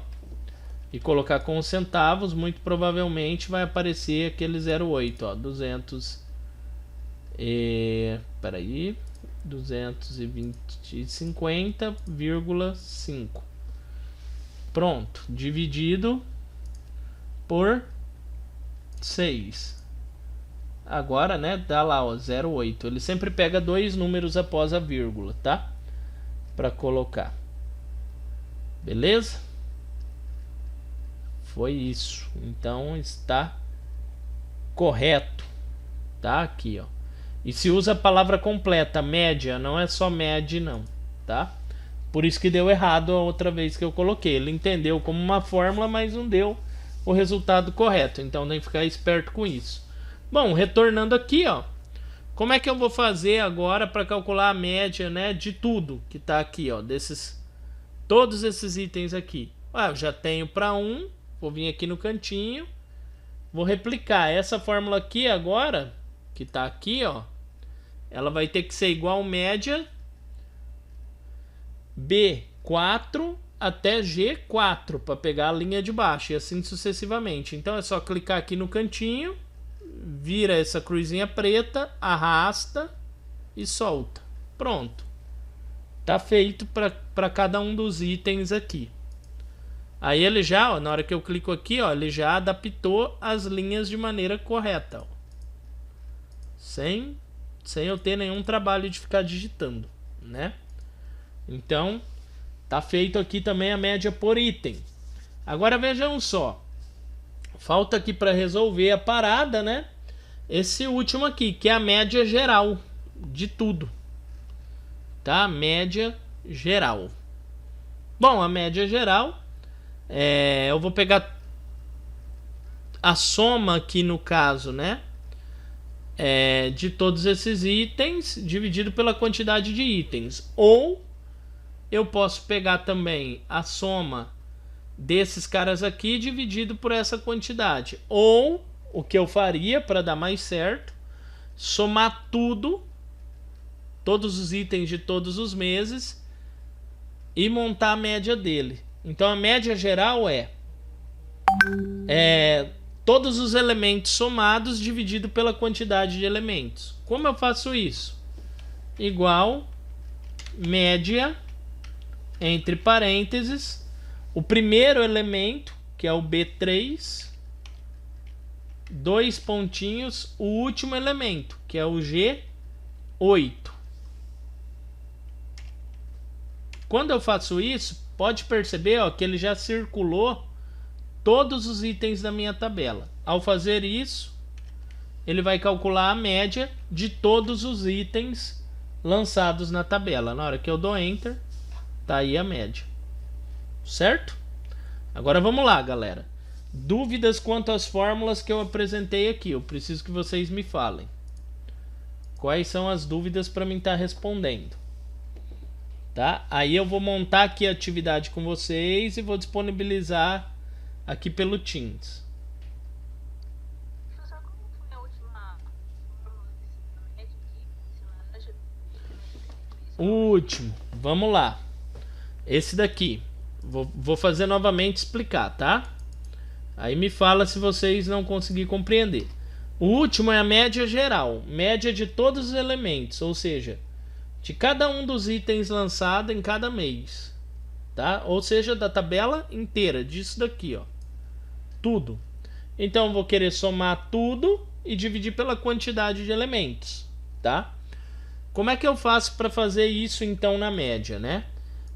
e colocar com os centavos, muito provavelmente vai aparecer aquele 0,8, ó, 250,5. Pronto, dividido por 6. Agora, né, dá lá, ó, 0,8. Ele sempre pega dois números após a vírgula, tá? Para colocar. Beleza? Foi isso. Então está correto. Tá aqui, ó. E se usa a palavra completa, média, não é só média não, tá? Por isso que deu errado a outra vez que eu coloquei. Ele entendeu como uma fórmula, mas não deu o resultado correto. Então tem que ficar esperto com isso. Bom, retornando aqui, ó. Como é que eu vou fazer agora para calcular a média, né, de tudo que tá aqui, ó, todos esses itens aqui? Eu já tenho para um, vou vir aqui no cantinho, vou replicar essa fórmula aqui agora, que tá aqui, ó. Ela vai ter que ser igual média B4 até G4 para pegar a linha de baixo e assim sucessivamente. Então é só clicar aqui no cantinho, vira essa cruzinha preta, arrasta e solta. Pronto. Tá feito para cada um dos itens aqui. Aí ele já, ó, na hora que eu clico aqui, ó, ele já adaptou as linhas de maneira correta, ó. Sem eu ter nenhum trabalho de ficar digitando, né? Então, tá feito aqui também a média por item. Agora vejam só. Falta aqui para resolver a parada, né? Esse último aqui, que é a média geral de tudo. Tá? Média geral. Bom, a média geral, eu vou pegar a soma aqui no caso, né? De todos esses itens dividido pela quantidade de itens. Ou eu posso pegar também a soma desses caras aqui dividido por essa quantidade. Ou o que eu faria para dar mais certo, somar tudo, todos os itens de todos os meses e montar a média dele. Então a média geral é todos os elementos somados dividido pela quantidade de elementos. Como eu faço isso? Igual média entre parênteses o primeiro elemento, que é o B3, dois pontinhos, o último elemento, que é o G8. Quando eu faço isso, pode perceber, ó, que ele já circulou todos os itens da minha tabela. Ao fazer isso, ele vai calcular a média de todos os itens lançados na tabela. Na hora que eu dou Enter, tá aí a média. Certo? Agora vamos lá, galera. Dúvidas quanto às fórmulas que eu apresentei aqui. Eu preciso que vocês me falem. Quais são as dúvidas para mim estar respondendo? Tá? Aí eu vou montar aqui a atividade com vocês e vou disponibilizar aqui pelo Teams. Professor, como foi a última fórmula desse O último, vamos lá. Esse daqui. Vou fazer novamente explicar, tá? Aí me fala se vocês não conseguirem compreender. O último é a média geral. Média de todos os elementos, ou seja, de cada um dos itens lançados em cada mês. Tá? Ou seja, da tabela inteira, disso daqui, ó. Tudo. Então, eu vou querer somar tudo e dividir pela quantidade de elementos. Tá? Como é que eu faço para fazer isso, então, na média, né?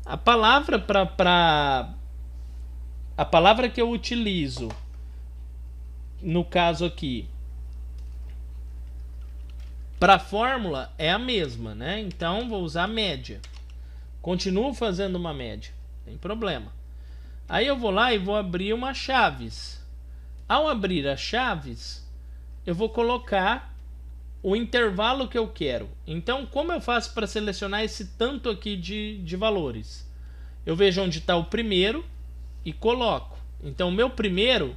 A palavra a palavra que eu utilizo no caso aqui para a fórmula é a mesma, né? Então vou usar média. Continuo fazendo uma média, sem problema. Aí eu vou lá e vou abrir uma chaves. Ao abrir as chaves, eu vou colocar o intervalo que eu quero. Então, como eu faço para selecionar esse tanto aqui de valores? Eu vejo onde está o primeiro e coloco. Então, o meu primeiro,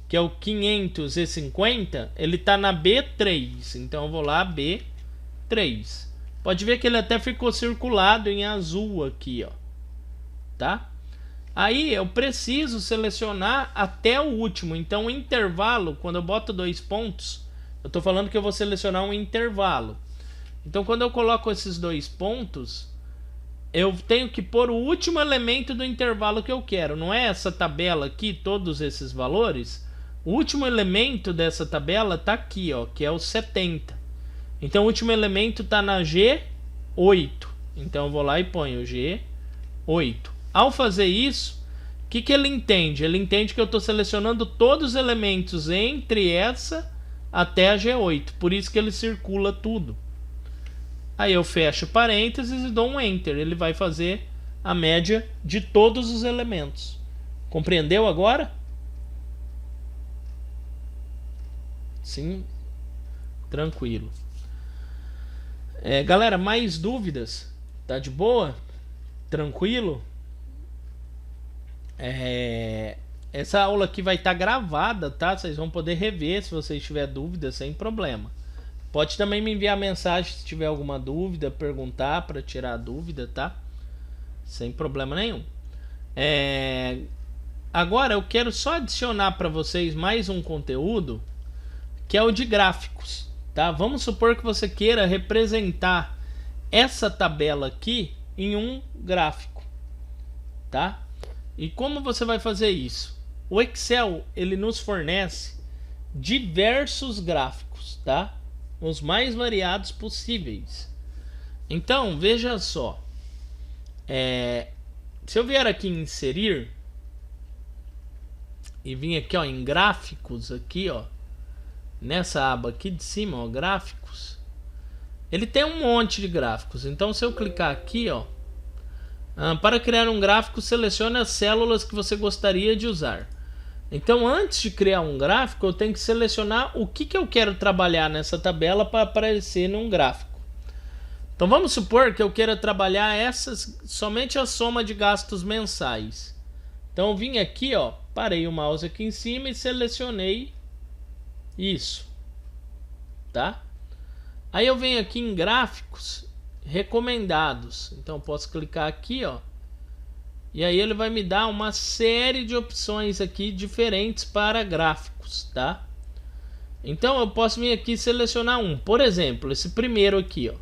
que é o 550, ele está na B3. Então, eu vou lá, B3. Pode ver que ele até ficou circulado em azul aqui, ó. Tá? Aí, eu preciso selecionar até o último. Então, o intervalo, quando eu boto 2 pontos, eu estou falando que eu vou selecionar um intervalo. Então, quando eu coloco esses 2 pontos, eu tenho que pôr o último elemento do intervalo que eu quero. Não é essa tabela aqui, todos esses valores. O último elemento dessa tabela está aqui, ó, que é o 70. Então, o último elemento está na G8. Então, eu vou lá e ponho G8. Ao fazer isso, o que ele entende? Ele entende que eu estou selecionando todos os elementos entre essa até a G8. Por isso que ele circula tudo. Aí eu fecho parênteses e dou um Enter. Ele vai fazer a média de todos os elementos. Compreendeu agora? Sim? Tranquilo. Galera, mais dúvidas? Tá de boa? Tranquilo? Essa aula aqui vai estar gravada, tá? Vocês vão poder rever se vocês tiverem dúvida, sem problema. Pode também me enviar mensagem se tiver alguma dúvida, perguntar para tirar a dúvida, tá? sem problema nenhum. Agora eu quero só adicionar para vocês mais um conteúdo, que é o de gráficos, tá? Vamos supor que você queira representar essa tabela aqui em um gráfico, tá? E como você vai fazer isso? O Excel, ele nos fornece diversos gráficos, tá? Os mais variados possíveis. Então, veja só. Se eu vier aqui em inserir e vim aqui, ó, em gráficos aqui, ó, nessa aba aqui de cima, ó, gráficos, ele tem um monte de gráficos. Então, se eu clicar aqui, ó, para criar um gráfico, selecione as células que você gostaria de usar. Então, antes de criar um gráfico, eu tenho que selecionar o que eu quero trabalhar nessa tabela para aparecer num gráfico. Então, vamos supor que eu queira trabalhar somente a soma de gastos mensais. Então, eu vim aqui, ó, parei o mouse aqui em cima e selecionei isso, tá? Aí eu venho aqui em gráficos recomendados. Então, eu posso clicar aqui, ó, e aí ele vai me dar uma série de opções aqui diferentes para gráficos, tá? Então eu posso vir aqui e selecionar um. Por exemplo, esse primeiro aqui, ó,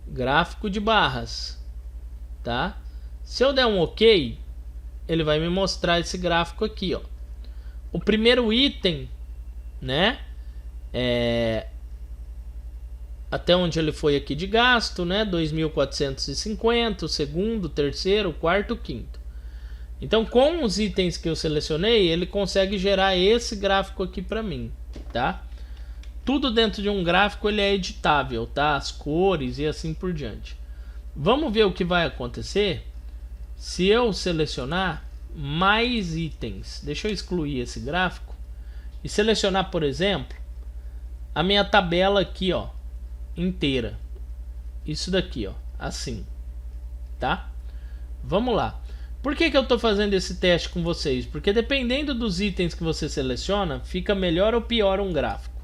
gráfico de barras, tá? Se eu der um OK, ele vai me mostrar esse gráfico aqui, ó. O primeiro item, né, até onde ele foi aqui de gasto, né, 2.450, o segundo, o terceiro, o quarto, o quinto. Então, com os itens que eu selecionei, ele consegue gerar esse gráfico aqui para mim, tá? Tudo dentro de um gráfico ele é editável, tá? As cores e assim por diante. Vamos ver o que vai acontecer se eu selecionar mais itens. Deixa eu excluir esse gráfico e selecionar, por exemplo, a minha tabela aqui, ó, inteira. Isso daqui, ó, assim, tá? Vamos lá. Por que eu estou fazendo esse teste com vocês? Porque dependendo dos itens que você seleciona, fica melhor ou pior um gráfico.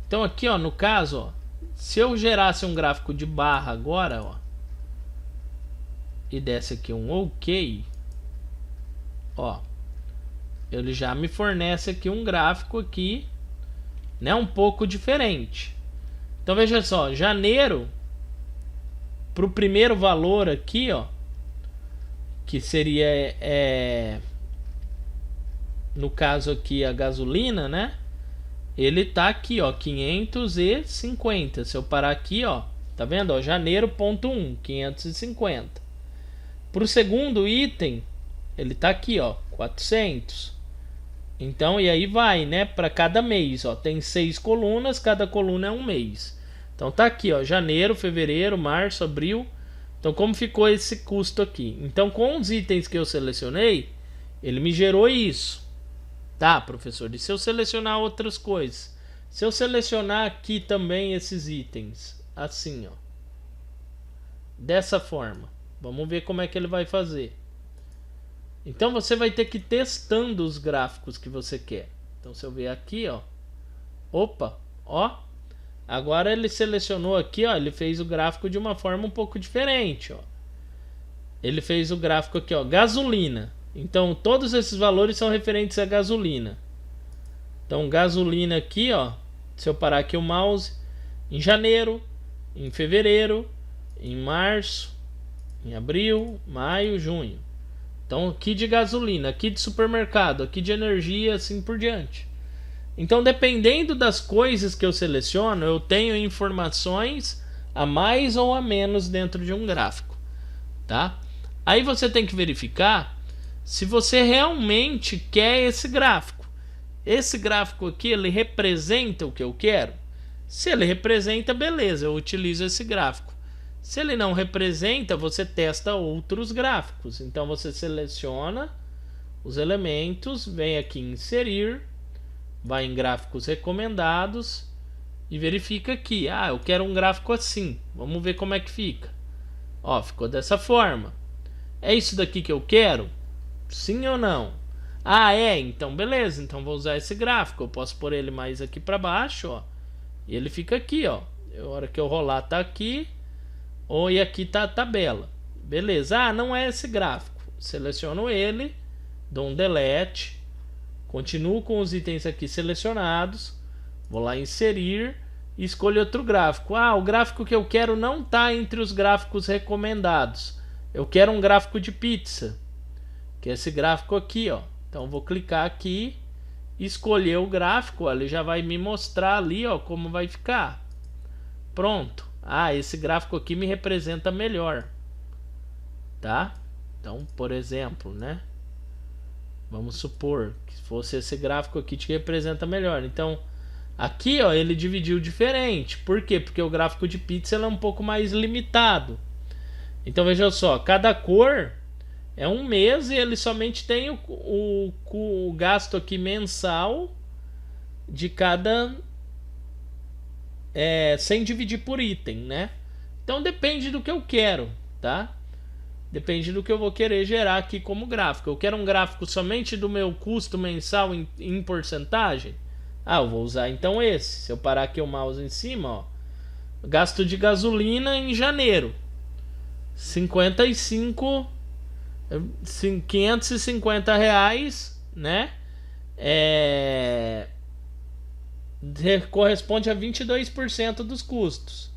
Então aqui, ó, no caso, ó, se eu gerasse um gráfico de barra agora, ó, e desse aqui um OK, ó, ele já me fornece aqui um gráfico aqui, né, um pouco diferente. Então veja só, janeiro, para o primeiro valor aqui, ó, que seria, no caso aqui a gasolina, né, ele tá aqui, ó, 550. Se eu parar aqui, ó, tá vendo, ó, janeiro ponto 1, 550. Para o segundo item, ele tá aqui, ó, 400. Então, e aí vai, né, para cada mês, ó, tem 6 colunas, cada coluna é um mês. Então tá aqui, ó, janeiro, fevereiro, março, abril. Então, como ficou esse custo aqui? Então, com os itens que eu selecionei, ele me gerou isso. Tá, professor? E se eu selecionar outras coisas? Se eu selecionar aqui também esses itens, assim, ó, dessa forma, vamos ver como é que ele vai fazer. Então você vai ter que ir testando os gráficos que você quer. Então se eu ver aqui, ó, opa, ó, agora ele selecionou aqui, ó, ele fez o gráfico de uma forma um pouco diferente, ó. Ele fez o gráfico aqui, ó, gasolina. Então todos esses valores são referentes à gasolina. Então gasolina aqui, ó, se eu parar aqui o mouse, em janeiro, em fevereiro, em março, em abril, maio, junho. Então aqui de gasolina, aqui de supermercado, aqui de energia, assim por diante. Então dependendo das coisas que eu seleciono, eu tenho informações a mais ou a menos dentro de um gráfico, tá? Aí você tem que verificar se você realmente quer esse gráfico. Esse gráfico aqui, ele representa o que eu quero? Se ele representa, beleza, eu utilizo esse gráfico. Se ele não representa, você testa outros gráficos. Então você seleciona os elementos, vem aqui em inserir, vai em gráficos recomendados e verifica aqui. Ah, eu quero um gráfico assim. Vamos ver como é que fica. Ó, ficou dessa forma. É isso daqui que eu quero? Sim ou não? Ah, então beleza. Então vou usar esse gráfico. Eu posso pôr ele mais aqui para baixo, ó. E ele fica aqui, ó. A hora que eu rolar tá aqui. Ou e aqui tá a tabela. Beleza, ah, não é esse gráfico. Seleciono ele, dou um delete, continuo com os itens aqui selecionados, vou lá inserir e escolho outro gráfico. Ah, o gráfico que eu quero não está entre os gráficos recomendados. Eu quero um gráfico de pizza, que é esse gráfico aqui, ó. Então vou clicar aqui, escolher o gráfico, ó, ele já vai me mostrar ali, ó, como vai ficar. Pronto. Ah, esse gráfico aqui me representa melhor, tá? Então, por exemplo, né? Vamos supor que fosse esse gráfico aqui te representa melhor. Então, aqui, ó, ele dividiu diferente. Por quê? Porque o gráfico de pixel é um pouco mais limitado. Então, veja só, cada cor é um mês e ele somente tem o gasto aqui mensal de cada... sem dividir por item, né? Então, depende do que eu quero, tá? Depende do que eu vou querer gerar aqui como gráfico. Eu quero um gráfico somente do meu custo mensal em porcentagem. Ah, eu vou usar então esse. Se eu parar aqui o mouse em cima, ó, gasto de gasolina em janeiro, 550 reais, né? Corresponde a 22% dos custos.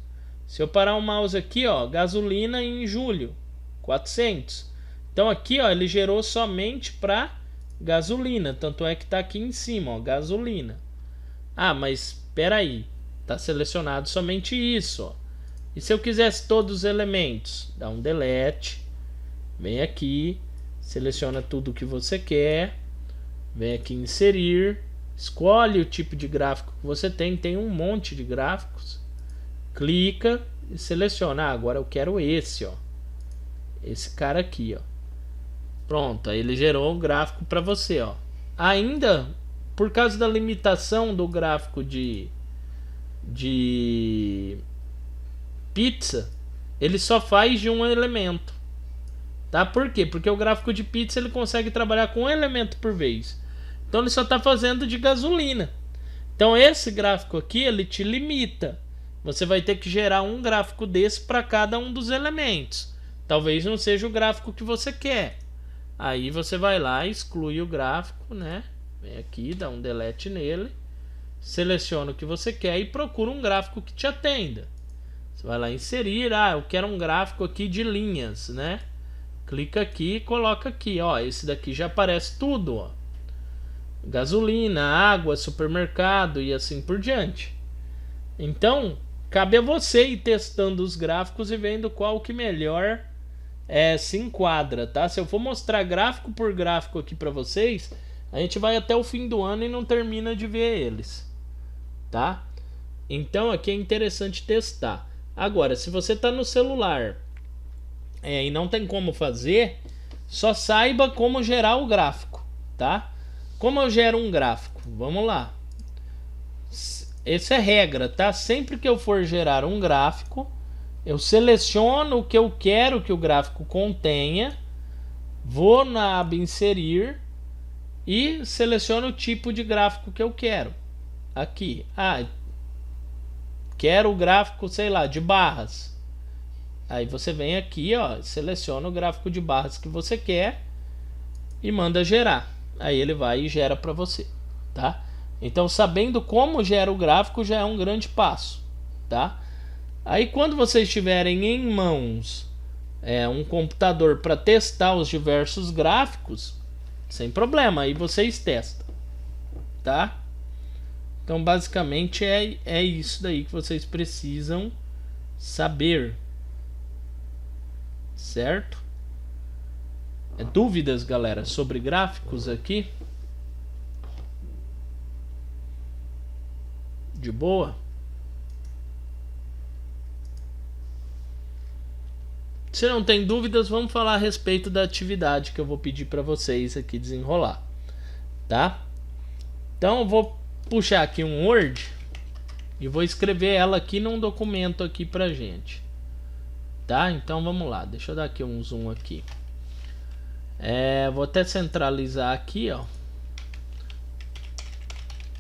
Se eu parar o mouse aqui, ó, gasolina em julho, 400. Então aqui, ó, ele gerou somente para gasolina, tanto é que está aqui em cima, ó, gasolina. Ah, mas espera aí, tá selecionado somente isso, ó. E se eu quisesse todos os elementos, dá um delete, vem aqui, seleciona tudo que você quer, vem aqui em inserir, escolhe o tipo de gráfico que você tem um monte de gráficos, clica e seleciona. Ah, agora eu quero esse, ó. Esse cara aqui, ó. Pronto, aí ele gerou um gráfico para você, ó. Ainda, por causa da limitação do gráfico de pizza, ele só faz de um elemento, tá? Por quê? Porque o gráfico de pizza ele consegue trabalhar com um elemento por vez. Então ele só está fazendo de gasolina. Então esse gráfico aqui ele te limita. Você vai ter que gerar um gráfico desse para cada um dos elementos. Talvez não seja o gráfico que você quer. Aí você vai lá, exclui o gráfico, né? Vem aqui, dá um delete nele, seleciona o que você quer e procura um gráfico que te atenda. Você vai lá inserir, ah, eu quero um gráfico aqui de linhas, né? Clica aqui e coloca aqui, ó, esse daqui já aparece tudo, ó. Gasolina, água, supermercado e assim por diante. Então, cabe a você ir testando os gráficos e vendo qual que melhor se enquadra, tá? Se eu for mostrar gráfico por gráfico aqui para vocês, a gente vai até o fim do ano e não termina de ver eles, tá? Então aqui é interessante testar. Agora, se você está no celular e não tem como fazer, só saiba como gerar o gráfico, tá? Como eu gero um gráfico? Vamos lá. Essa é regra, tá? Sempre que eu for gerar um gráfico, eu seleciono o que eu quero que o gráfico contenha, vou na aba inserir e seleciono o tipo de gráfico que eu quero. Aqui, quero o gráfico, sei lá, de barras. Aí você vem aqui, ó, seleciona o gráfico de barras que você quer e manda gerar. Aí ele vai e gera para você, tá? Então, sabendo como gera o gráfico já é um grande passo, tá? Aí quando vocês tiverem em mãos um computador para testar os diversos gráficos, sem problema, aí vocês testam, tá? Então basicamente é isso daí que vocês precisam saber, certo? Dúvidas, galera, sobre gráficos aqui? De boa? Se não tem dúvidas, vamos falar a respeito da atividade que eu vou pedir para vocês aqui desenrolar, tá? Então eu vou puxar aqui um Word e vou escrever ela aqui num documento aqui pra gente, tá? Então vamos lá, deixa eu dar aqui um zoom aqui. Vou até centralizar aqui, ó.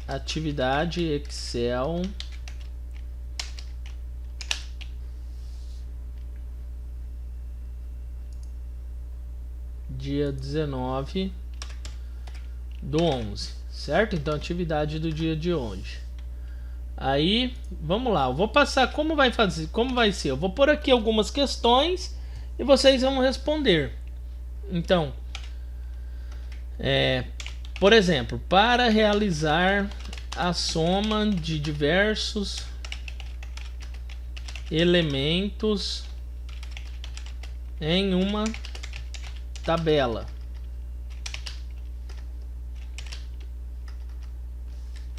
Atividade Excel dia 19 do 11, certo? Então atividade do dia de hoje. Aí, vamos lá, eu vou passar como vai ser. Eu vou pôr aqui algumas questões e vocês vão responder. Então, por exemplo, para realizar a soma de diversos elementos em uma tabela.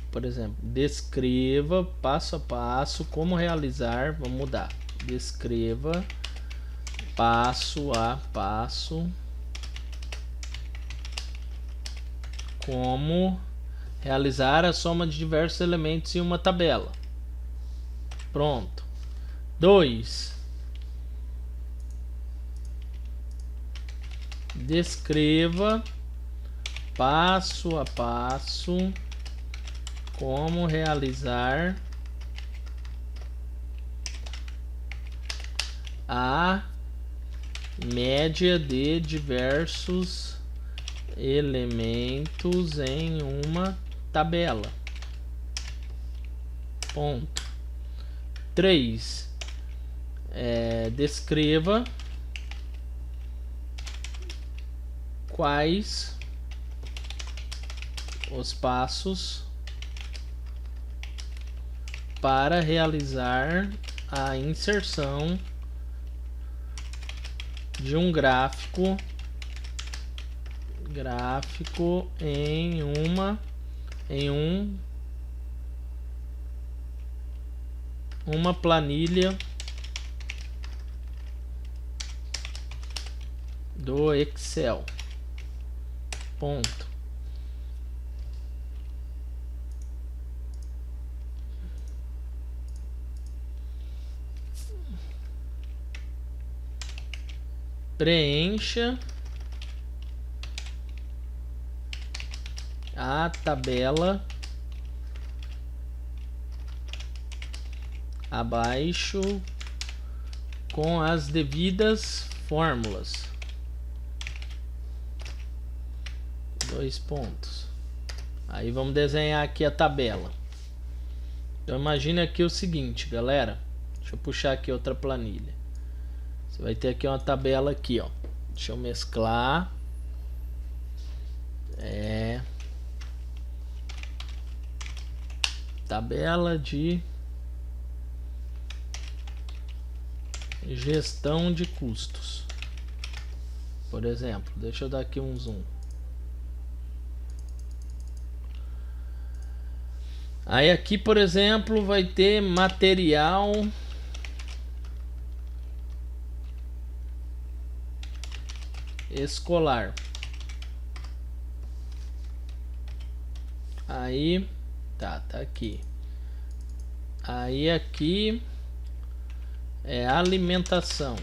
Por exemplo, descreva passo a passo como realizar. Vamos mudar. Descreva passo a passo como realizar a soma de diversos elementos em uma tabela. Pronto. 2. Descreva passo a passo como realizar a média de diversos elementos em uma tabela. Ponto. 3. Descreva quais os passos para realizar a inserção de um gráfico em uma planilha do Excel. Ponto. Preencha a tabela abaixo com as devidas fórmulas. 2 pontos. Aí vamos desenhar aqui a tabela. Então imagine aqui o seguinte, galera. Deixa eu puxar aqui outra planilha. Você vai ter aqui uma tabela aqui, ó. Deixa eu mesclar. Tabela de gestão de custos. Por exemplo, deixa eu dar aqui um zoom. Aí aqui, por exemplo, vai ter material escolar. Aí tá aqui. Aí aqui é alimentação.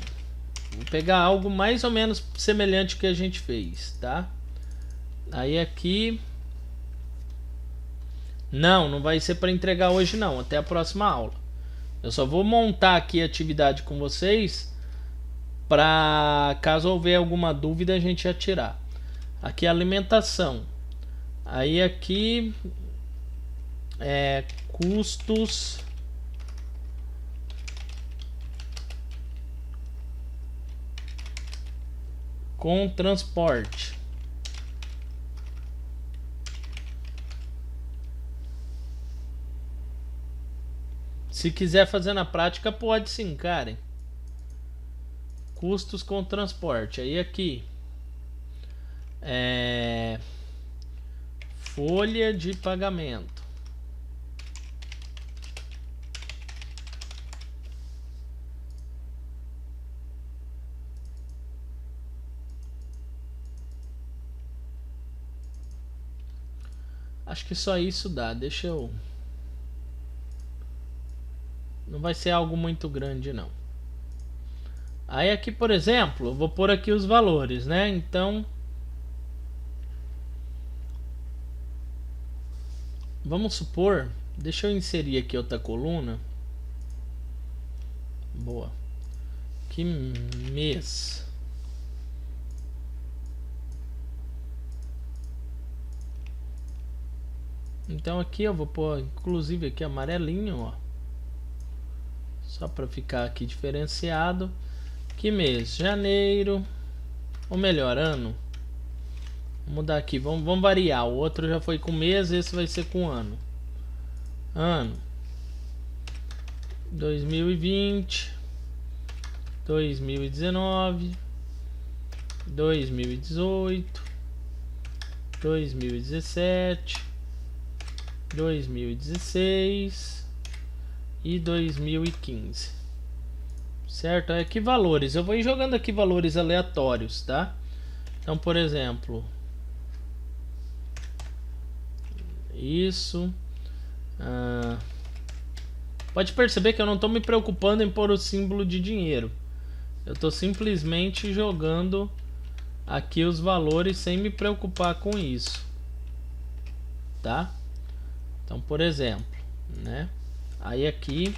Vou pegar algo mais ou menos semelhante que a gente fez, tá? Aí aqui não vai ser para entregar hoje não, até a próxima aula. Eu só vou montar aqui a atividade com vocês para caso houver alguma dúvida a gente já tirar. Aqui é alimentação. Aí aqui custos com transporte. Se quiser fazer na prática, pode sim, Karen. Custos com transporte. Aí aqui folha de pagamento. Acho que só isso dá. Deixa eu... Não vai ser algo muito grande não. Aí aqui, por exemplo, eu vou pôr aqui os valores, né? Então vamos supor, deixa eu inserir aqui outra coluna. Boa. Que mês Então aqui eu vou pôr, inclusive aqui amarelinho, ó. Só para ficar aqui diferenciado. Que mês? Janeiro. Ou melhor, ano. Vou mudar aqui, vamos variar. O outro já foi com mês, esse vai ser com ano. Ano 2020, 2019, 2018, 2017, 2016 e 2015. Certo? É que valores. Eu vou ir jogando aqui valores aleatórios, tá? Então, por exemplo, isso. Pode perceber que eu não estou me preocupando em pôr o símbolo de dinheiro. Eu estou simplesmente jogando aqui os valores sem me preocupar com isso, tá? Então, por exemplo, né? Aí aqui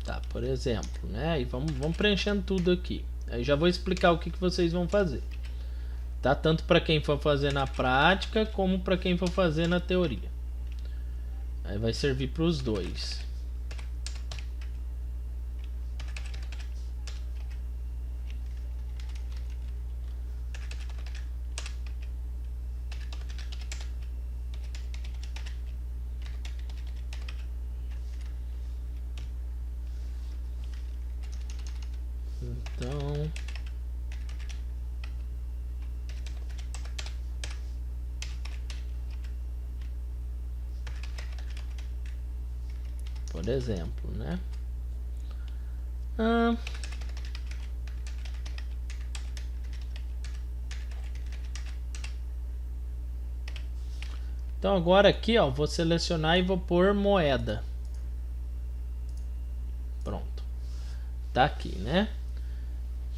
tá, por exemplo, né? E vamos preenchendo tudo aqui. Aí já vou explicar o que vocês vão fazer, tá? Tanto para quem for fazer na prática como para quem for fazer na teoria. Aí vai servir para os dois. Então, por exemplo, né? Então agora aqui, ó, vou selecionar e vou pôr moeda. Pronto. Tá aqui, né?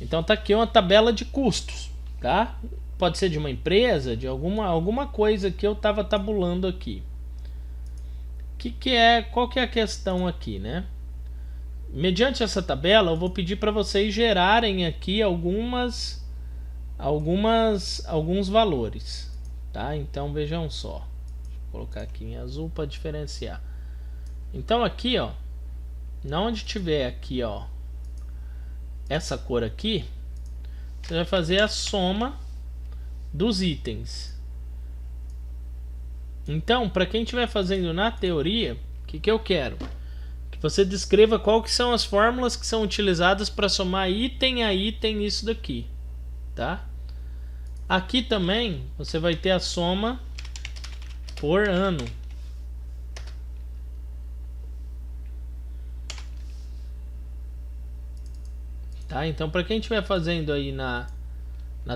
Então tá aqui uma tabela de custos, tá? Pode ser de uma empresa, de alguma coisa que eu tava tabulando aqui. Qual que é a questão aqui, né? Mediante essa tabela, eu vou pedir para vocês gerarem aqui alguns valores, tá? Então vejam só. Vou colocar aqui em azul para diferenciar. Então aqui, ó, na onde tiver aqui, ó, essa cor aqui, você vai fazer a soma dos itens. Então, para quem estiver fazendo na teoria, o que eu quero? Que você descreva qual que são as fórmulas que são utilizadas para somar item a item isso daqui, tá? Aqui também você vai ter a soma por ano. Tá? Então, para quem estiver fazendo aí na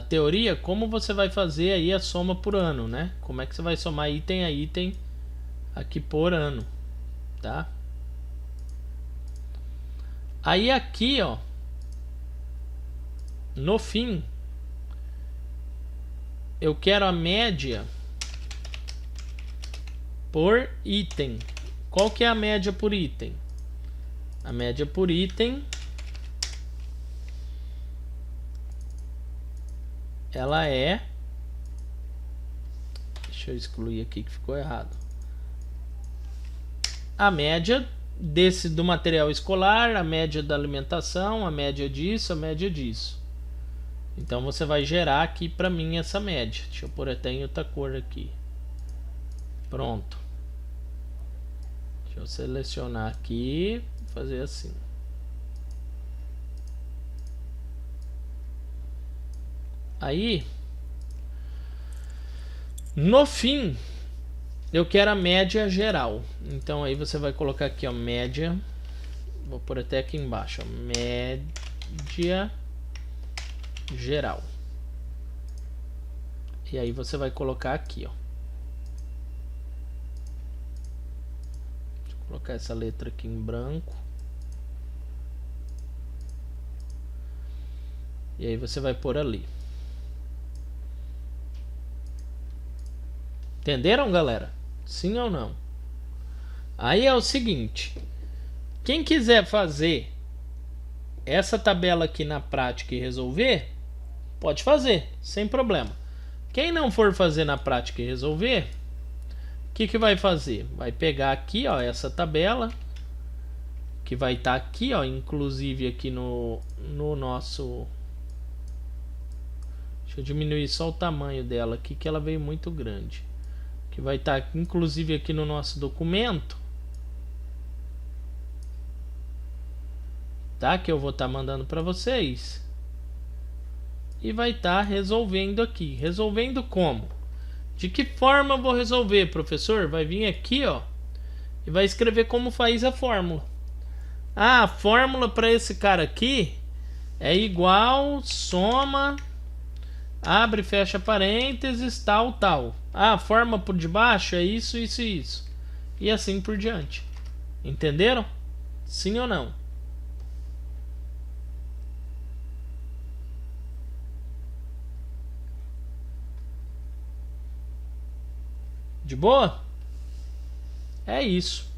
teoria, como você vai fazer aí a soma por ano, né? Como é que você vai somar item a item aqui por ano, tá? Aí aqui, ó, no fim, eu quero a média por item. Qual que é a média por item? A média por item, ela é... Deixa eu excluir aqui que ficou errado. A média do material escolar, a média da alimentação, a média disso, a média disso. Então você vai gerar aqui para mim essa média. Deixa eu pôr até em outra cor aqui. Pronto. Deixa eu selecionar aqui, fazer assim. Aí, no fim, eu quero a média geral. Então aí você vai colocar aqui, ó, média. Vou pôr até aqui embaixo, ó, média geral. E aí você vai colocar aqui, ó. Deixa eu colocar essa letra aqui em branco. E aí você vai pôr ali. Entenderam, galera? Sim ou não? Aí é o seguinte, Quem quiser fazer essa tabela aqui na prática e resolver, pode fazer, sem problema. Quem não for fazer na prática e resolver, o que vai fazer? Vai pegar aqui, ó, essa tabela, que vai estar aqui, ó, inclusive aqui no nosso... Deixa eu diminuir só o tamanho dela aqui, que ela veio muito grande. Que vai estar inclusive aqui no nosso documento, tá? Que eu vou estar mandando para vocês. E vai estar resolvendo aqui. Resolvendo como? De que forma eu vou resolver, professor? Vai vir aqui, ó, e vai escrever como faz a fórmula. Ah, a fórmula para esse cara aqui é igual soma, abre e fecha parênteses, tal, tal. Ah, a forma por debaixo é isso, isso e isso. E assim por diante. Entenderam? Sim ou não? De boa? É isso.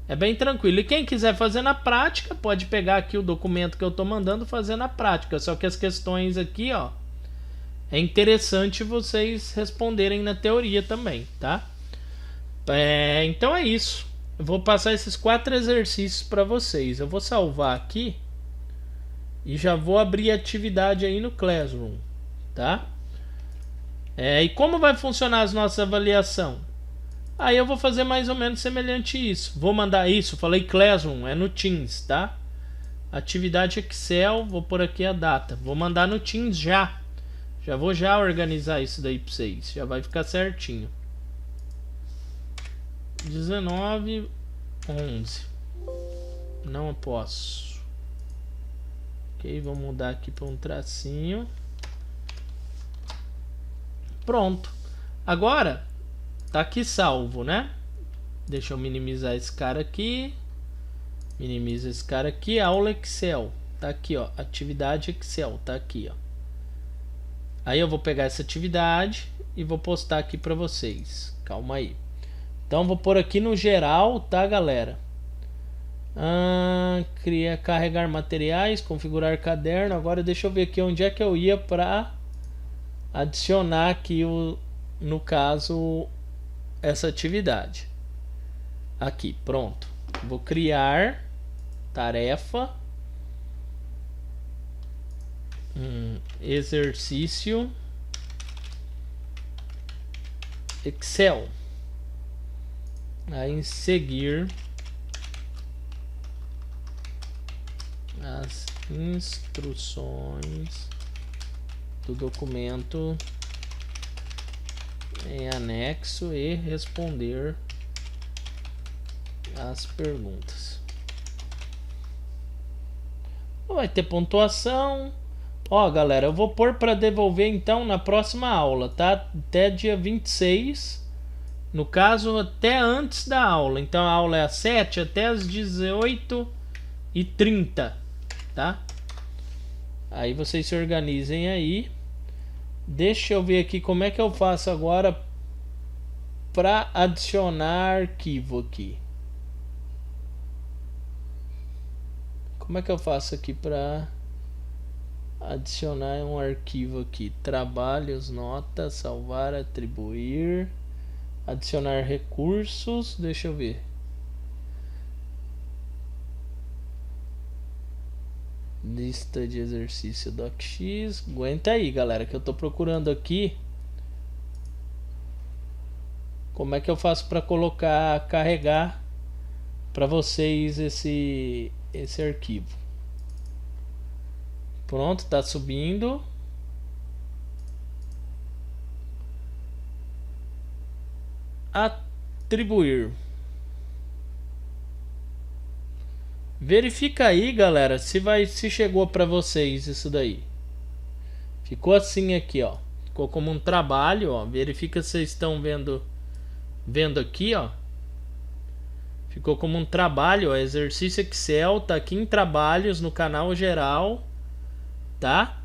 É bem tranquilo. E quem quiser fazer na prática, pode pegar aqui o documento que eu estou mandando, fazer na prática. Só que as questões aqui, ó, é interessante vocês responderem na teoria também, tá? Então é isso. Eu vou passar esses 4 exercícios para vocês. Eu vou salvar aqui e já vou abrir a atividade aí no Classroom, tá? E como vai funcionar as nossas avaliação? Aí eu vou fazer mais ou menos semelhante a isso. Vou mandar isso, falei Classroom, é no Teams, tá? Atividade Excel, vou pôr aqui a data. Vou mandar no Teams já. Já vou organizar isso daí para vocês. Já vai ficar certinho. 19:11. Não posso. Ok, vou mudar aqui para um tracinho. Pronto. Agora tá aqui salvo, né? Deixa eu minimizar esse cara aqui. Minimiza esse cara aqui. Aula Excel. Tá aqui, ó. Atividade Excel. Tá aqui, ó. Aí eu vou pegar essa atividade e vou postar aqui para vocês. Calma aí. Então vou pôr aqui no geral, tá, galera? Carregar materiais, configurar caderno. Agora deixa eu ver aqui onde é que eu ia para adicionar aqui no caso essa atividade. Aqui, pronto. Vou criar tarefa, exercício Excel. Aí em seguir as instruções do documento em anexo e responder as perguntas. Vai ter pontuação. Ó, galera, eu vou pôr para devolver então na próxima aula, tá? Até dia 26. No caso, até antes da aula. Então a aula é às 7 até às 18h30, tá? Aí vocês se organizem aí. Deixa eu ver aqui como é que eu faço agora para adicionar arquivo aqui. Como é que eu faço aqui para adicionar um arquivo aqui? Trabalhos, notas, salvar, atribuir, adicionar recursos. Deixa eu ver. Lista de exercício docx. Aguenta aí, galera, que eu tô procurando aqui como é que eu faço para colocar, carregar para vocês esse arquivo. Pronto, tá subindo. Atribuir. Verifica aí, galera, se chegou para vocês isso daí. Ficou assim aqui, ó. Ficou como um trabalho, ó. Verifica se vocês estão vendo aqui, ó. Ficou como um trabalho, ó. Exercício Excel, tá aqui em trabalhos no canal geral, tá?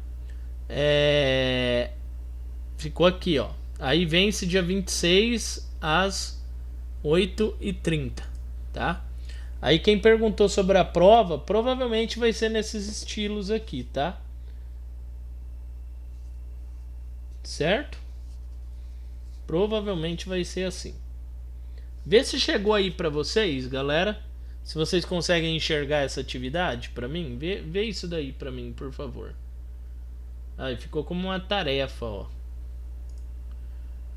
Ficou aqui, ó. Aí vence dia 26 às 8h30, tá? Aí quem perguntou sobre a prova, provavelmente vai ser nesses estilos aqui, tá? Certo? Provavelmente vai ser assim. Vê se chegou aí pra vocês, galera. Se vocês conseguem enxergar essa atividade pra mim, vê isso daí pra mim, por favor. Aí ficou como uma tarefa, ó.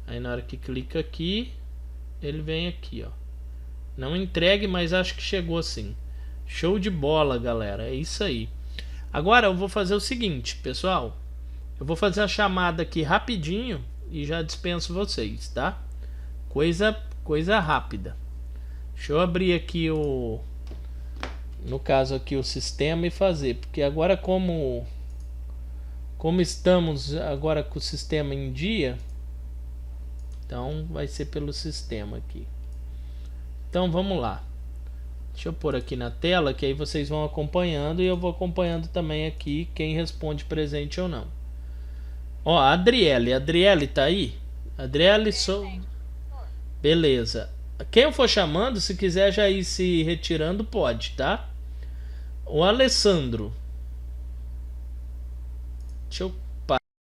Aí na hora que clica aqui, ele vem aqui, ó. Não entregue, mas acho que chegou assim. Show de bola, galera. É isso aí. Agora eu vou fazer o seguinte, pessoal. Eu vou fazer a chamada aqui rapidinho e já dispenso vocês, tá? Coisa rápida. Deixa eu abrir aqui no caso aqui o sistema e fazer, porque agora como estamos agora com o sistema em dia, então vai ser pelo sistema aqui. Então vamos lá. Deixa eu pôr aqui na tela que aí vocês vão acompanhando e eu vou acompanhando também aqui quem responde presente ou não. Ó, a Adriele tá aí? Adriele, beleza. Quem eu for chamando, se quiser já ir se retirando, pode, tá? O Alessandro. Deixa eu